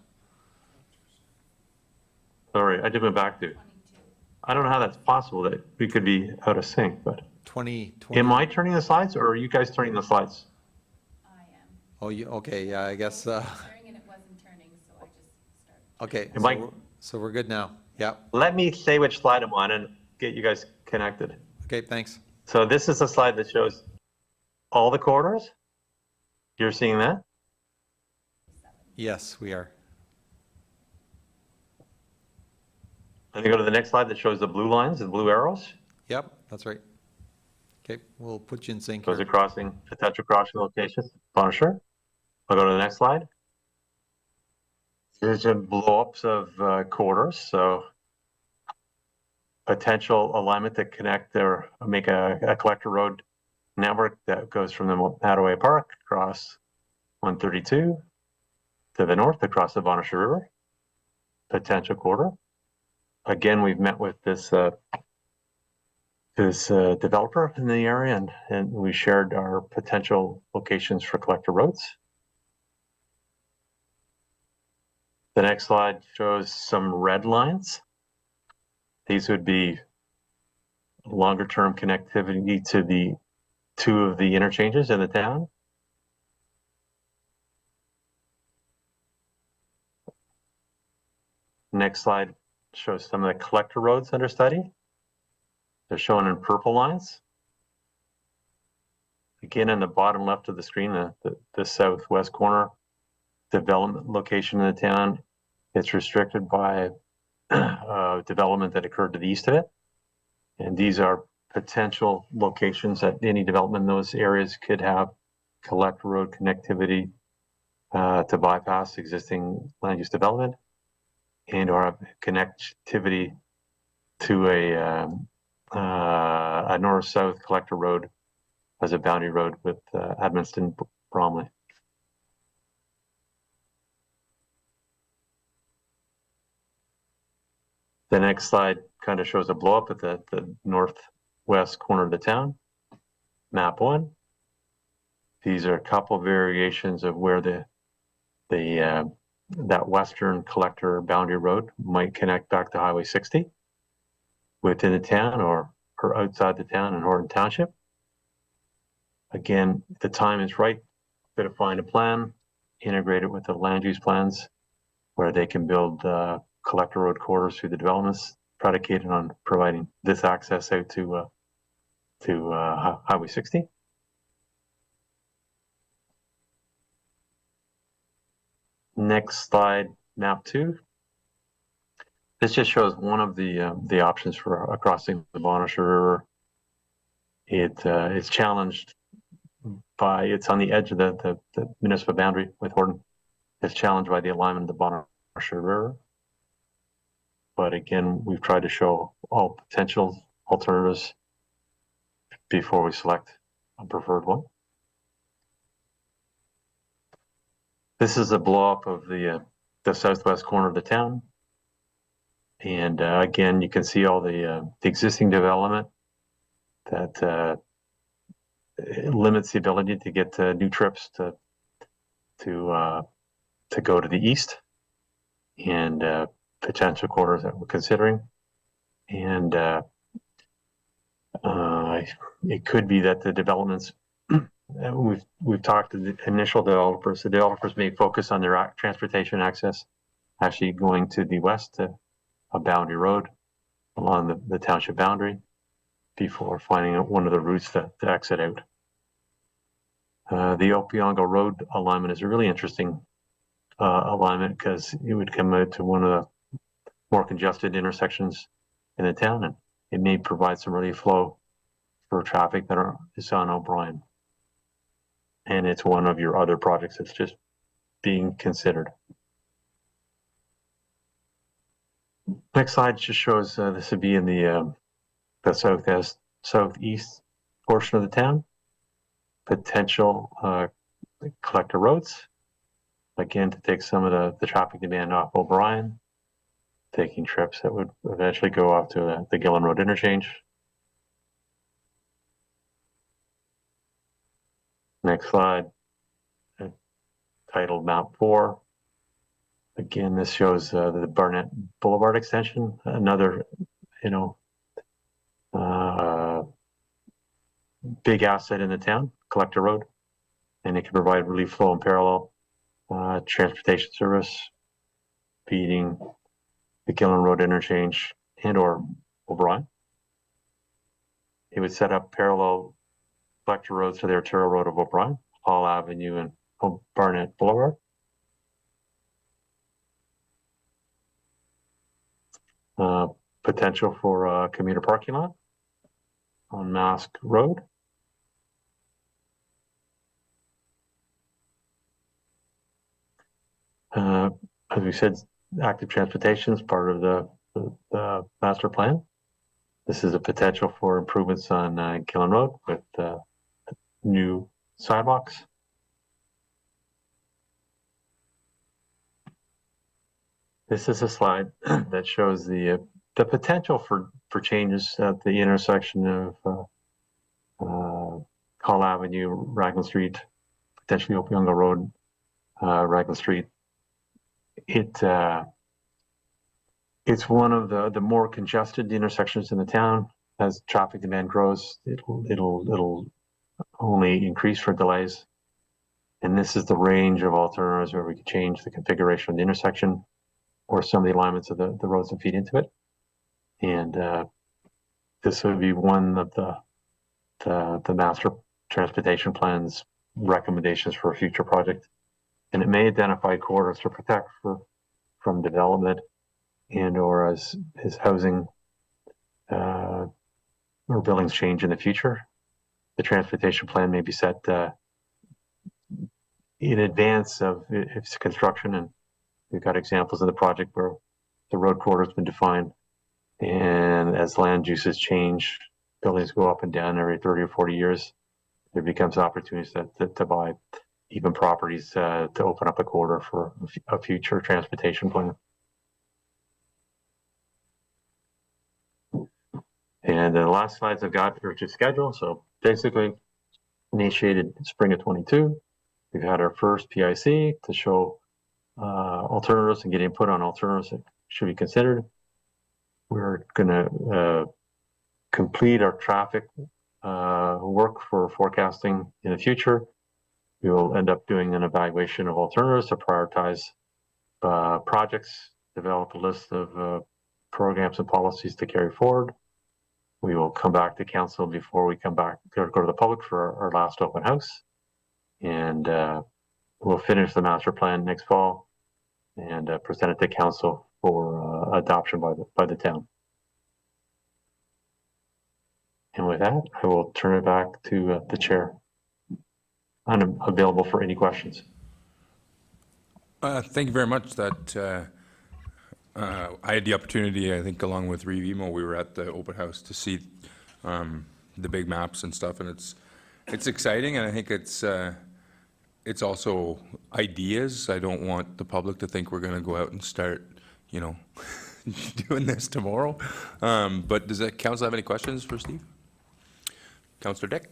Sorry, I did my back to. I don't know how that's possible that we could be out of sync, but. 20. Am I turning the slides or are you guys turning the slides? I am. Oh, okay, yeah, I guess. Turning and it wasn't turning, so I just started. Okay, so we're good now. Yeah. Let me say which slide I'm on and get you guys connected. Okay, thanks. So this is a slide that shows all the corridors. You're seeing that? Yes, we are. Let me go to the next slide that shows the blue lines and blue arrows. Yep, that's right. Okay, we'll put you in sync. Those here. are crossing, potential crossing locations. Bonnechere. I'll go to the next slide. Here's some blow-ups of corridors. So potential alignment to connect or make a collector road network that goes from the Mattaway Park across 132 to the north across the Bonnechere River. Potential corridor. Again, we've met with this developer in the area and we shared our potential locations for collector roads. The next slide shows some red lines. These would be longer term connectivity to the two of the interchanges in the town. Next slide shows some of the collector roads under study. They're shown in purple lines. Again, in the bottom left of the screen, the southwest corner development location in the town, it's restricted by development that occurred to the east of it. And these are potential locations that any development in those areas could have collector road connectivity to bypass existing land use development and or have connectivity to a north-south collector road as a boundary road with Edmundston Bromley. The next slide kind of shows a blow up at the northwest corner of the town. Map 1. These are a couple variations of where that western collector boundary road might connect back to Highway 60 within the town or outside the town in Horton Township. Again, the time is right to define a plan, integrate it with the land use plans where they can build collector road corridors through the developments predicated on providing this access out to Highway 60. Next slide, map 2. This just shows one of the options for crossing the Bonnechere River. It's challenged by, it's on the edge of the municipal boundary with Horton. It's challenged by the alignment of the Bonnechere River. But again, we've tried to show all potential alternatives before we select a preferred one. This is a blow up of the southwest corner of the town. And again, you can see all the existing development that limits the ability to get new trips to go to the east, and potential corridors that we're considering. And it could be that the developments we've talked to the initial developers. The developers may focus on their transportation access, actually going to the west to a boundary road along the township boundary before finding one of the routes to exit out. The Opiongo Road alignment is a really interesting alignment because it would come out to one of the more congested intersections in the town, and it may provide some relief flow for traffic that is on O'Brien. And it's one of your other projects that's just being considered. Next slide just shows this would be in the southeast portion of the town. Potential collector roads, again, to take some of the traffic demand off O'Brien, taking trips that would eventually go off to the Gillen Road interchange. Next slide, titled Map 4. Again, this shows the Barnett Boulevard extension, another, big asset in the town, collector road, and it can provide relief flow in parallel transportation service, feeding the Gillen Road interchange and or O'Brien. It would set up parallel collector roads to the arterial road of O'Brien, Hall Avenue and Barnett Boulevard. Potential for a commuter parking lot on Mask Road. As we said, active transportation is part of the master plan. This is a potential for improvements on Gillen Road with new sidewalks. This is a slide that shows the potential for changes at the intersection of Hall Avenue, Raglan Street, potentially Opiongo Road, Raglan Street. It's one of the more congested intersections in the town. As traffic demand grows, it'll only increase for delays. And this is the range of alternatives where we could change the configuration of the intersection or some of the alignments of the roads that feed into it. And this would be one of the master transportation plan's recommendations for a future project. And it may identify corridors to protect from development and or as housing or buildings change in the future. The transportation plan may be set in advance of its construction, and we've got examples of the project where the road corridor has been defined, and as land uses change, buildings go up and down every 30 or 40 years, there becomes opportunities to buy even properties to open up a corridor for a future transportation plan. And the last slides I've got are just schedule. So basically initiated spring of 22. We've had our first PIC to show alternatives and get input on alternatives that should be considered. We're going to complete our traffic work for forecasting in the future. We will end up doing an evaluation of alternatives to prioritize projects, develop a list of programs and policies to carry forward. We will come back to council before we come back to go to the public for our last open house. And we'll finish the master plan next fall and present it to council for adoption by the town. And with that, I will turn it back to the chair. I'm available for any questions. Thank you very much. That I had the opportunity, I think along with Revimo, we were at the open house to see the big maps and stuff, and it's exciting, and I think it's also ideas. I don't want the public to think we're going to go out and start, you know, doing this tomorrow. But does the council have any questions for Steve? Councillor Dick?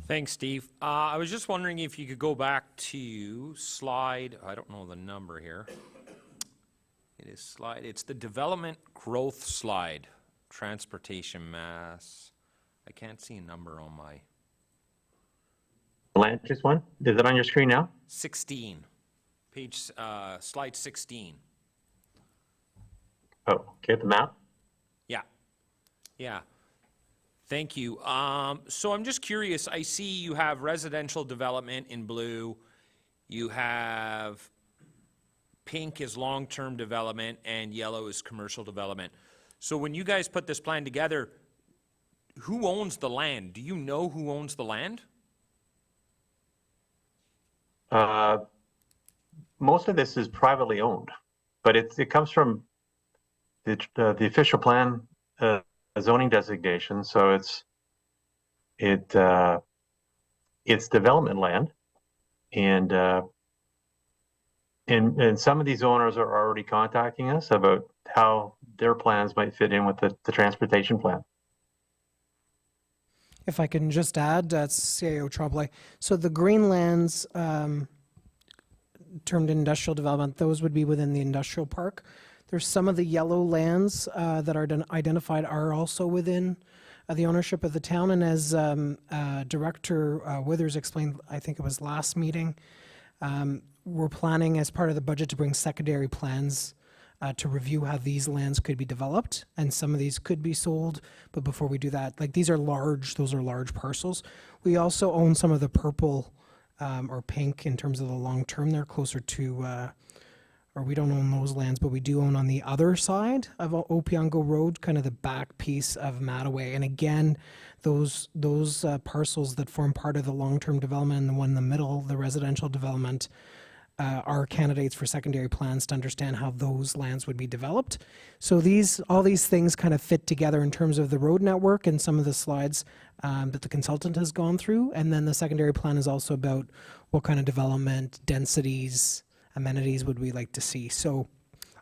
Thanks, Steve. I was just wondering if you could go back to slide, I don't know the number here. It's the development growth slide, transportation mass. I can't see a number on my Land use one, is it on your screen now? 16, slide 16. Oh, okay, the map. Yeah, yeah. Thank you. So I'm just curious, I see you have residential development in blue, you have pink is long-term development, and yellow is commercial development. So when you guys put this plan together, who owns the land? Do you know who owns the land? Most of this is privately owned, but it comes from the official plan zoning designation. So it's development land, and some of these owners are already contacting us about how their plans might fit in with the transportation plan. If I can just add, that's CAO Tremblay. So the green lands termed industrial development, those would be within the industrial park. There's some of the yellow lands that are identified are also within the ownership of the town. And as Director Withers explained, I think it was last meeting, we're planning as part of the budget to bring secondary plans to review how these lands could be developed, and some of these could be sold. But before we do that, like these are large, those are large parcels. We also own some of the purple or pink in terms of the long term. They're closer to, or we don't own those lands, but we do own on the other side of Opeongo Road, kind of the back piece of Mattaway. And again, those parcels that form part of the long-term development and the one in the middle, the residential development, are candidates for secondary plans to understand how those lands would be developed. So all these things kind of fit together in terms of the road network and some of the slides that the consultant has gone through. And then the secondary plan is also about what kind of development, densities, amenities would we like to see. So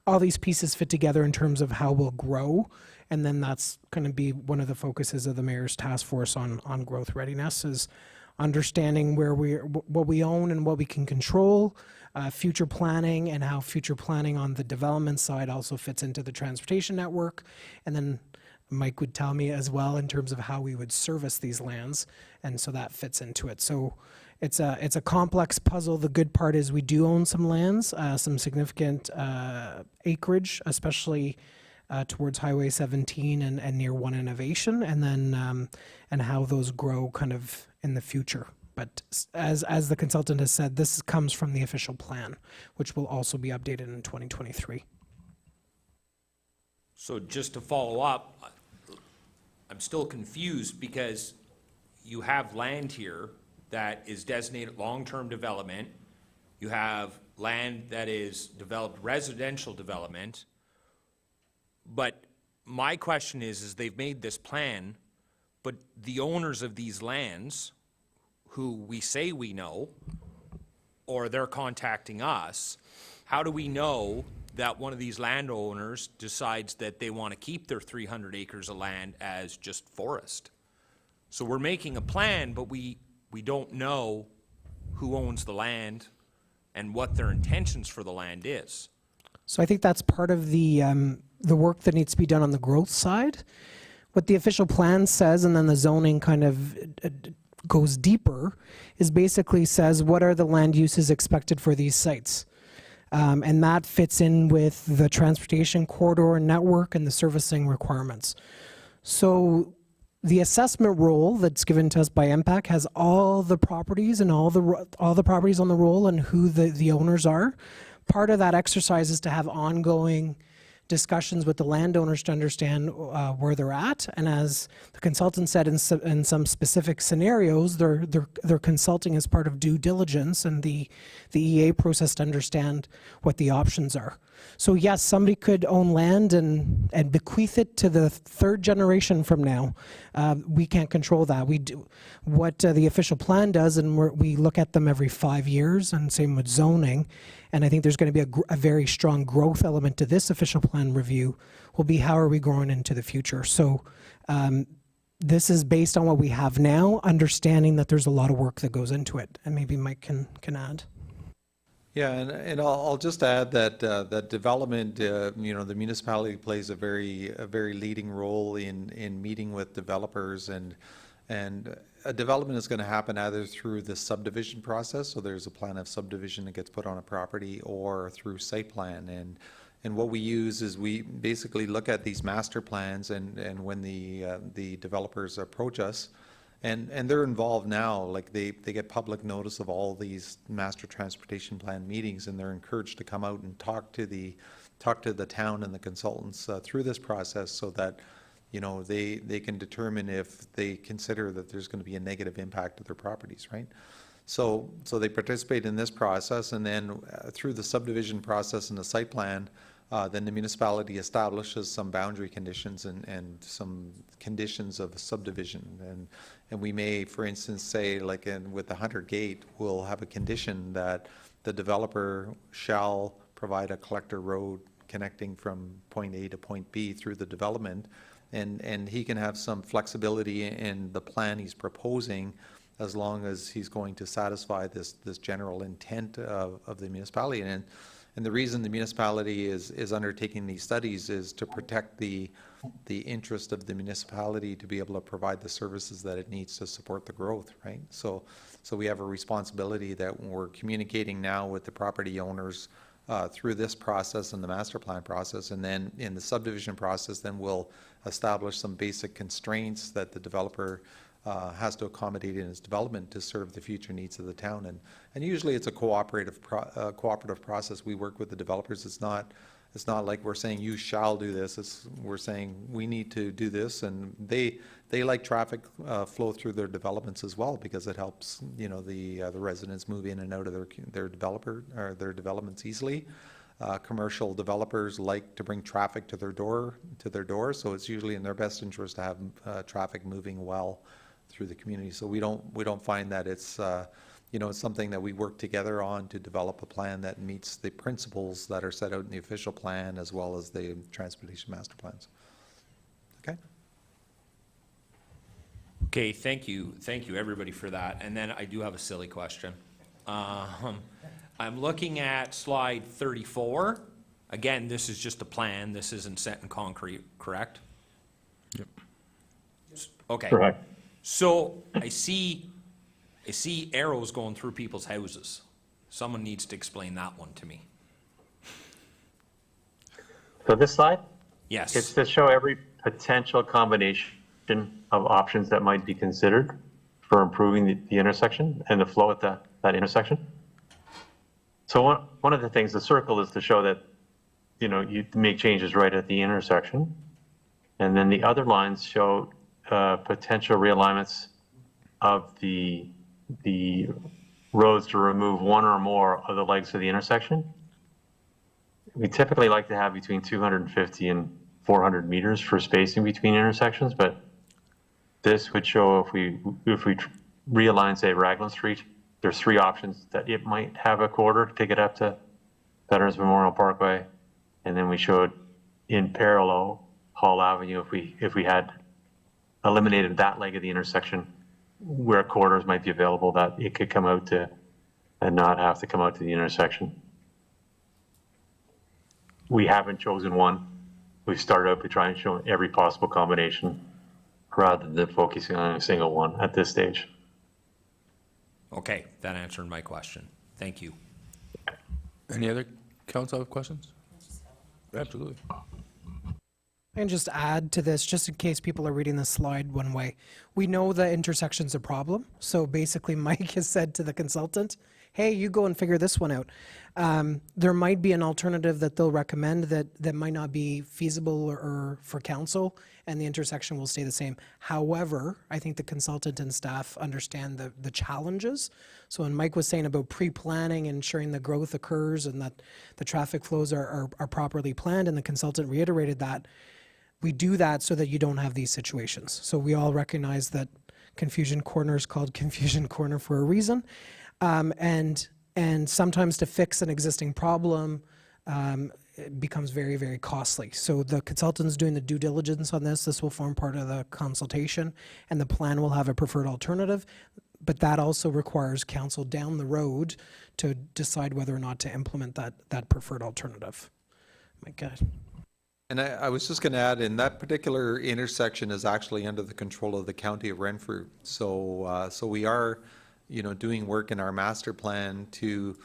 all these pieces fit together in terms of how we'll grow. And then that's going to be one of the focuses of the mayor's task force on growth readiness, is understanding what we own and what we can control, future planning, and how future planning on the development side also fits into the transportation network. And then Mike would tell me as well in terms of how we would service these lands, and so that fits into it. So it's a complex puzzle. The good part is we do own some lands, some significant acreage, especially towards Highway 17 and near One Innovation, and then and how those grow kind of in the future. But as the consultant has said, this comes from the official plan, which will also be updated in 2023. So just to follow up, I'm still confused because you have land here that is designated long-term development. You have land that is developed residential development. But my question is they've made this plan, but the owners of these lands, who we say we know, or they're contacting us, how do we know that one of these landowners decides that they want to keep their 300 acres of land as just forest? So we're making a plan, but we don't know who owns the land and what their intentions for the land is. So I think that's part of the work that needs to be done on the growth side. What the official plan says, and then the zoning kind of goes deeper, is basically says what are the land uses expected for these sites. And that fits in with the transportation corridor network and the servicing requirements. So the assessment role that's given to us by MPAC has all the properties and all the properties on the roll and who the owners are. Part of that exercise is to have ongoing discussions with the landowners to understand where they're at. And as the consultant said, in some specific scenarios, they're consulting as part of due diligence and the EA process to understand what the options are. So yes, somebody could own land and bequeath it to the third generation from now. We can't control that. We do what the official plan does, and we look at them every 5 years, and same with zoning. And I think there's going to be a very strong growth element to this official plan review, will be how are we growing into the future. So this is based on what we have now, understanding that there's a lot of work that goes into it. And maybe Mike can add. Yeah, and I'll just add that that development, you know, the municipality plays a very leading role in meeting with developers, and a development is going to happen either through the subdivision process, so there's a plan of subdivision that gets put on a property, or through site plan. And what we use is we basically look at these master plans, and when the developers approach us, and they're involved now, like they get public notice of all these master transportation plan meetings, and they're encouraged to come out and talk to the town and the consultants through this process, so that, you know, they can determine if they consider that there's going to be a negative impact to their properties, right? So they participate in this process, and then through the subdivision process and the site plan, then the municipality establishes some boundary conditions and some conditions of subdivision. And we may, for instance, say, like with the Hunter Gate, we'll have a condition that the developer shall provide a collector road connecting from point A to point B through the development, and he can have some flexibility in the plan he's proposing, as long as he's going to satisfy this general intent of the municipality. And the reason the municipality is undertaking these studies is to protect the interest of the municipality to be able to provide the services that it needs to support the growth, right? So we have a responsibility that when we're communicating now with the property owners through this process and the master plan process, and then in the subdivision process, then we'll establish some basic constraints that the developer has to accommodate in its development to serve the future needs of the town. And usually it's a cooperative process. We work with the developers. It's not like we're saying you shall do this. We're saying we need to do this, and they like traffic flow through their developments as well, because it helps, you know, the residents move in and out of their developments easily. Commercial developers like to bring traffic to their door, so it's usually in their best interest to have traffic moving well through the community. So we don't find that it's you know, it's something that we work together on to develop a plan that meets the principles that are set out in the official plan, as well as the transportation master plans. Okay. Okay, thank you, everybody, for that. And then I do have a silly question. I'm looking at slide 34. Again, this is just a plan. This isn't set in concrete, correct? Yep. Okay. Correct. So I see arrows going through people's houses. Someone needs to explain that one to me. So this slide? Yes. It's to show every potential combination of options that might be considered for improving the intersection and the flow at that intersection. So one of the things, the circle, is to show that, you know, you make changes right at the intersection. And then the other lines show potential realignments of the roads to remove one or more of the legs of the intersection. We typically like to have between 250 and 400 meters for spacing between intersections, but this would show if we realign, say, Raglan Street, there's 3 options that it might have a quarter to pick it up to Veterans Memorial Parkway, and then we showed in parallel Hall Avenue if we had eliminated that leg of the intersection where quarters might be available, that it could come out to and not have to come out to the intersection. We haven't chosen one. We started out by trying to show every possible combination rather than focusing on a single one at this stage. Okay, that answered my question. Thank you. Any other council have questions? Absolutely. I can just add to this, just in case people are reading this slide one way. We know the intersection's a problem, so basically Mike has said to the consultant, hey, you go and figure this one out. There might be an alternative that they'll recommend that might not be feasible or for council, and the intersection will stay the same. However, I think the consultant and staff understand the challenges. So when Mike was saying about pre-planning and ensuring the growth occurs and that the traffic flows are properly planned, and the consultant reiterated that, we do that so that you don't have these situations. So we all recognize that Confusion Corner is called Confusion Corner for a reason. And sometimes to fix an existing problem, it becomes very, very costly. So the consultant's doing the due diligence on this. This will form part of the consultation, and the plan will have a preferred alternative. But that also requires council down the road to decide whether or not to implement that preferred alternative. My God. And I was just going to add, in that particular intersection is actually under the control of the county of Renfrew. So we are, doing work in our master plan to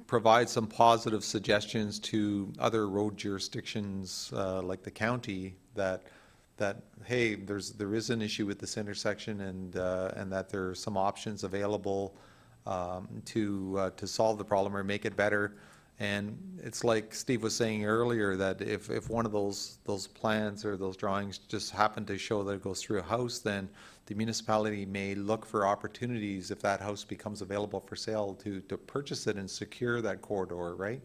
provide some positive suggestions to other road jurisdictions like the county that hey, there is an issue with this intersection, and that there are some options available to solve the problem or make it better. And it's like Steve was saying earlier, that if one of those plans or those drawings just happen to show that it goes through a house, then the municipality may look for opportunities, if that house becomes available for sale, to purchase it and secure that corridor, right?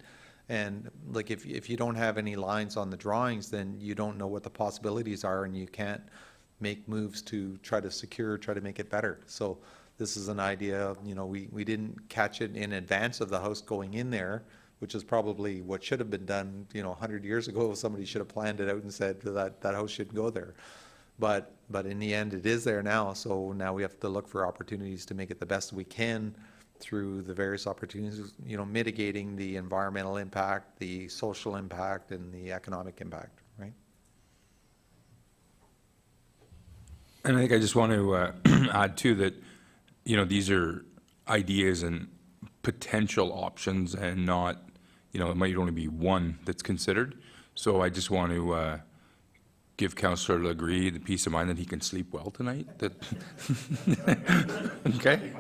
And like if you don't have any lines on the drawings, then you don't know what the possibilities are, and you can't make moves to try to make it better. So this is an idea of, we didn't catch it in advance of the house going in there, which is probably what should have been done, 100 years ago. Somebody should have planned it out and said that house shouldn't go there. But in the end, it is there now. So now we have to look for opportunities to make it the best we can through the various opportunities, mitigating the environmental impact, the social impact, and the economic impact, right? And I think I just want to add too that, these are ideas and potential options, and not, it might only be one that's considered. So I just want to give Councillor Legree the peace of mind that he can sleep well tonight. That okay?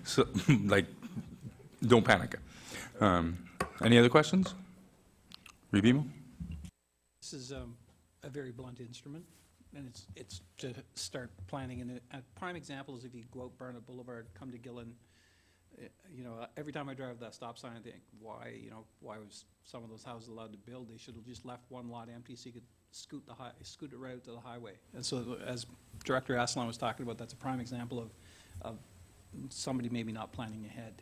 So, don't panic. Any other questions? Rebimo? This is a very blunt instrument, and it's to start planning. And a prime example is if you go out Barnett Boulevard, come to Gillen. Every time I drive that stop sign, I think, why was some of those houses allowed to build? They should have just left one lot empty so you could scoot it right out to the highway. And so, as Director Aslan was talking about, that's a prime example of somebody maybe not planning ahead.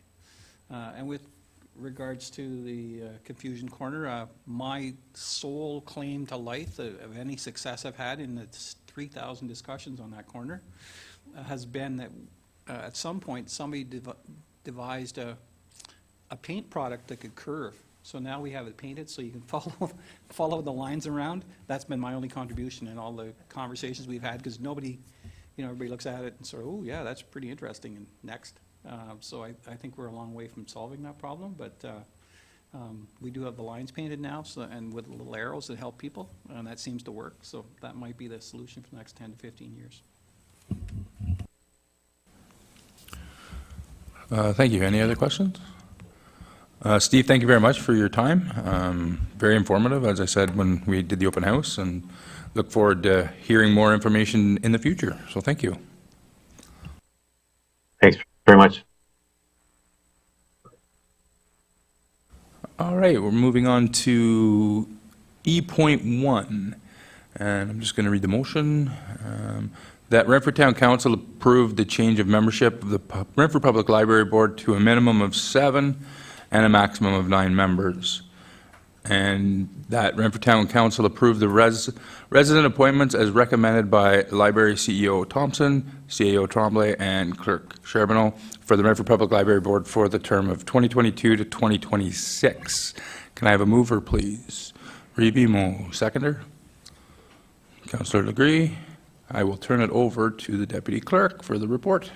And with regards to the Confusion Corner, my sole claim to life of any success I've had in the 3,000 discussions on that corner has been that at some point somebody devised a paint product that could curve. So now we have it painted so you can follow the lines around. That's been my only contribution in all the conversations we've had, because nobody, everybody looks at it and sort of, oh yeah, that's pretty interesting, and next. So I think we're a long way from solving that problem, but we do have the lines painted now, and with little arrows that help people, and that seems to work. So that might be the solution for the next 10 to 15 years. Thank you. Any other questions? Steve, thank you very much for your time. Very informative, as I said when we did the open house, and look forward to hearing more information in the future. So thank you. Thanks very much. All right, we're moving on to E.1, and I'm just going to read the motion. That Renfrew Town Council approved the change of membership of the Renfrew Public Library Board to a minimum of 7 and a maximum of 9 members. And that Renfrew Town Council approved the resident appointments as recommended by Library CEO Thompson, CAO Tremblay, and Clerk Charbonneau for the Renfrew Public Library Board for the term of 2022 to 2026. Can I have a mover, please? Rebimo, seconder. Councillor Legree. I will turn it over to the Deputy Clerk for the report.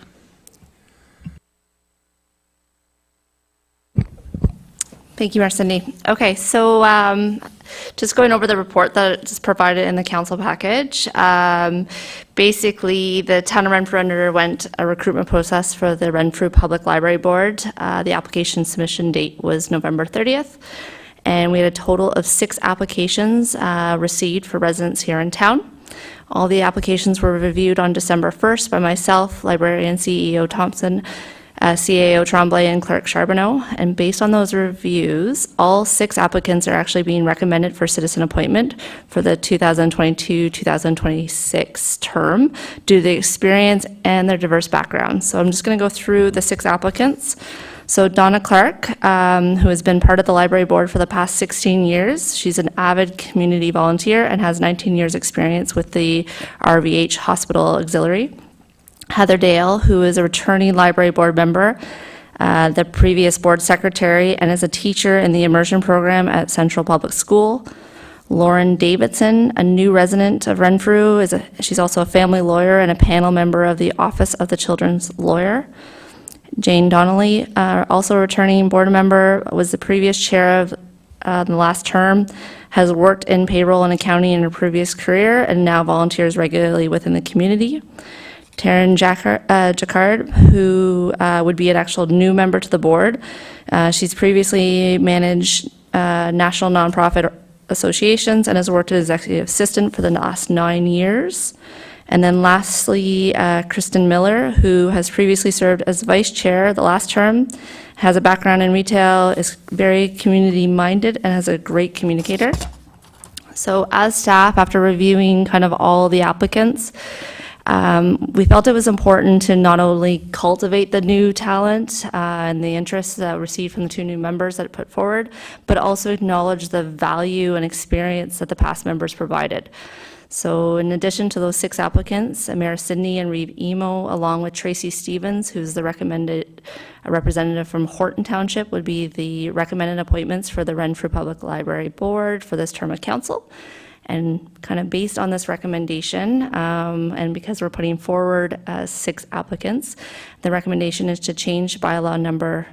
Thank you, Mayor Cindy. Okay, so just going over the report that's provided in the council package. Basically, the town of Renfrew underwent a recruitment process for the Renfrew Public Library Board. The application submission date was November 30th, and we had a total of 6 applications received for residents here in town. All the applications were reviewed on December 1st by myself, librarian CEO Thompson, CAO Tremblay, and Clerk Charbonneau. And based on those reviews, all 6 applicants are actually being recommended for citizen appointment for the 2022-2026 term due to the experience and their diverse backgrounds. So I'm just going to go through the 6 applicants. So Donna Clark, who has been part of the library board for the past 16 years. She's an avid community volunteer and has 19 years experience with the RVH Hospital Auxiliary. Heather Dale, who is a returning library board member, the previous board secretary, and is a teacher in the immersion program at Central Public School. Lauren Davidson, a new resident of Renfrew, she's also a family lawyer and a panel member of the Office of the Children's Lawyer. Jane Donnelly, also a returning board member, was the previous chair of the last term, has worked in payroll and accounting in her previous career, and now volunteers regularly within the community. Taryn Jacquard, who would be an actual new member to the board. She's previously managed national nonprofit associations and has worked as executive assistant for the last 9 years. And then lastly, Kristen Miller, who has previously served as vice chair the last term, has a background in retail, is very community-minded, and has a great communicator. So as staff, after reviewing kind of all the applicants, we felt it was important to not only cultivate the new talent and the interest received from the 2 new members that it put forward, but also acknowledge the value and experience that the past members provided. So in addition to those 6 applicants, Mayor Sidney and Reeve Emo, along with Tracy Stevens, who's the recommended representative from Horton Township, would be the recommended appointments for the Renfrew Public Library Board for this term of council. And kind of based on this recommendation, and because we're putting forward 6 applicants, the recommendation is to change bylaw number,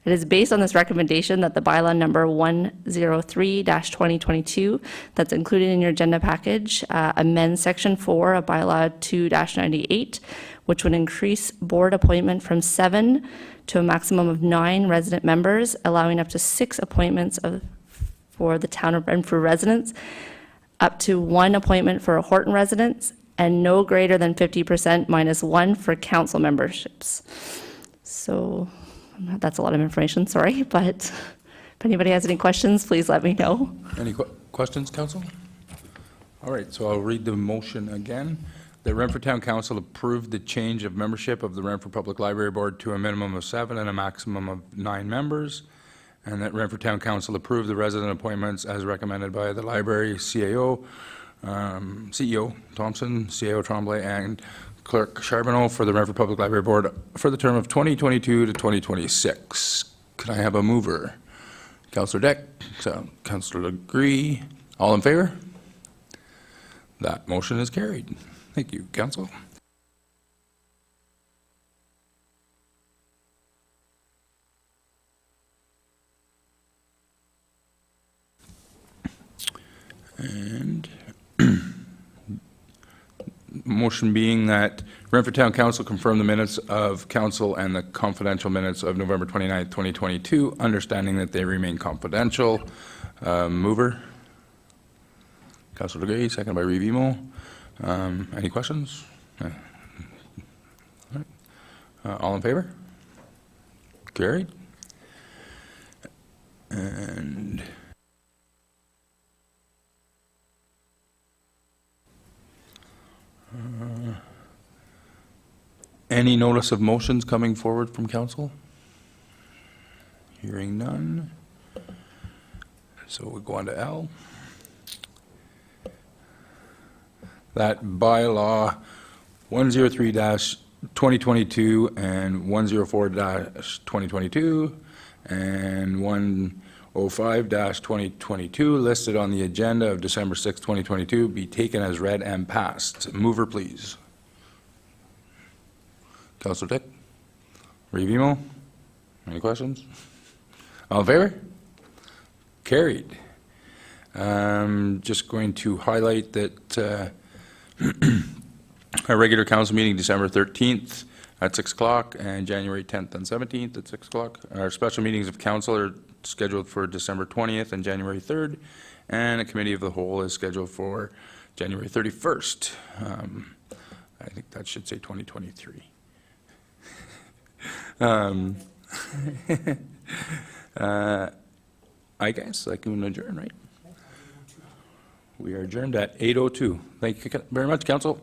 it is based on this recommendation that the bylaw number 103-2022 that's included in your agenda package amend section 4 of bylaw 2-98, which would increase board appointment from 7 to a maximum of 9 resident members, allowing up to 6 appointments for the town of Renfrew residents, up to 1 appointment for Horton residents, and no greater than 50% minus 1 for council memberships. So that's a lot of information, sorry, but if anybody has any questions, please let me know. Any questions, council? All right, so I'll read the motion again. The Renfrew Town Council approved the change of membership of the Renfrew Public Library Board to a minimum of 7 and a maximum of 9 members, and that Renfrew Town Council approved the resident appointments as recommended by the library CEO Thompson, CAO Tremblay, and Clerk Charbonneau for the Renfrew Public Library Board for the term of 2022 to 2026. Could I have a mover? Councillor Deck, Councillor Legree, all in favor? That motion is carried. Thank you, council. And motion being that Renfrew Town Council confirm the minutes of council and the confidential minutes of November 29th, 2022, understanding that they remain confidential. Mover? Councillor Legree, second by Reeve Emo. Any questions? All right. All in favor? Carried. And any notice of motions coming forward from council? Hearing none. So we go on to L. That bylaw 103-2022 and 104-2022 and 105-2022 listed on the agenda of December 6, 2022 be taken as read and passed. Mover, please. Councillor Dick? Reeve Emo? Any questions? All in favor? Carried. Just going to highlight that our regular council meeting, December 13th at 6 o'clock, and January 10th and 17th at 6 o'clock. Our special meetings of council are scheduled for December 20th and January 3rd, and a committee of the whole is scheduled for January 31st. I think that should say 2023. I guess I can adjourn, right? We are adjourned at 8:02. Thank you very much, council.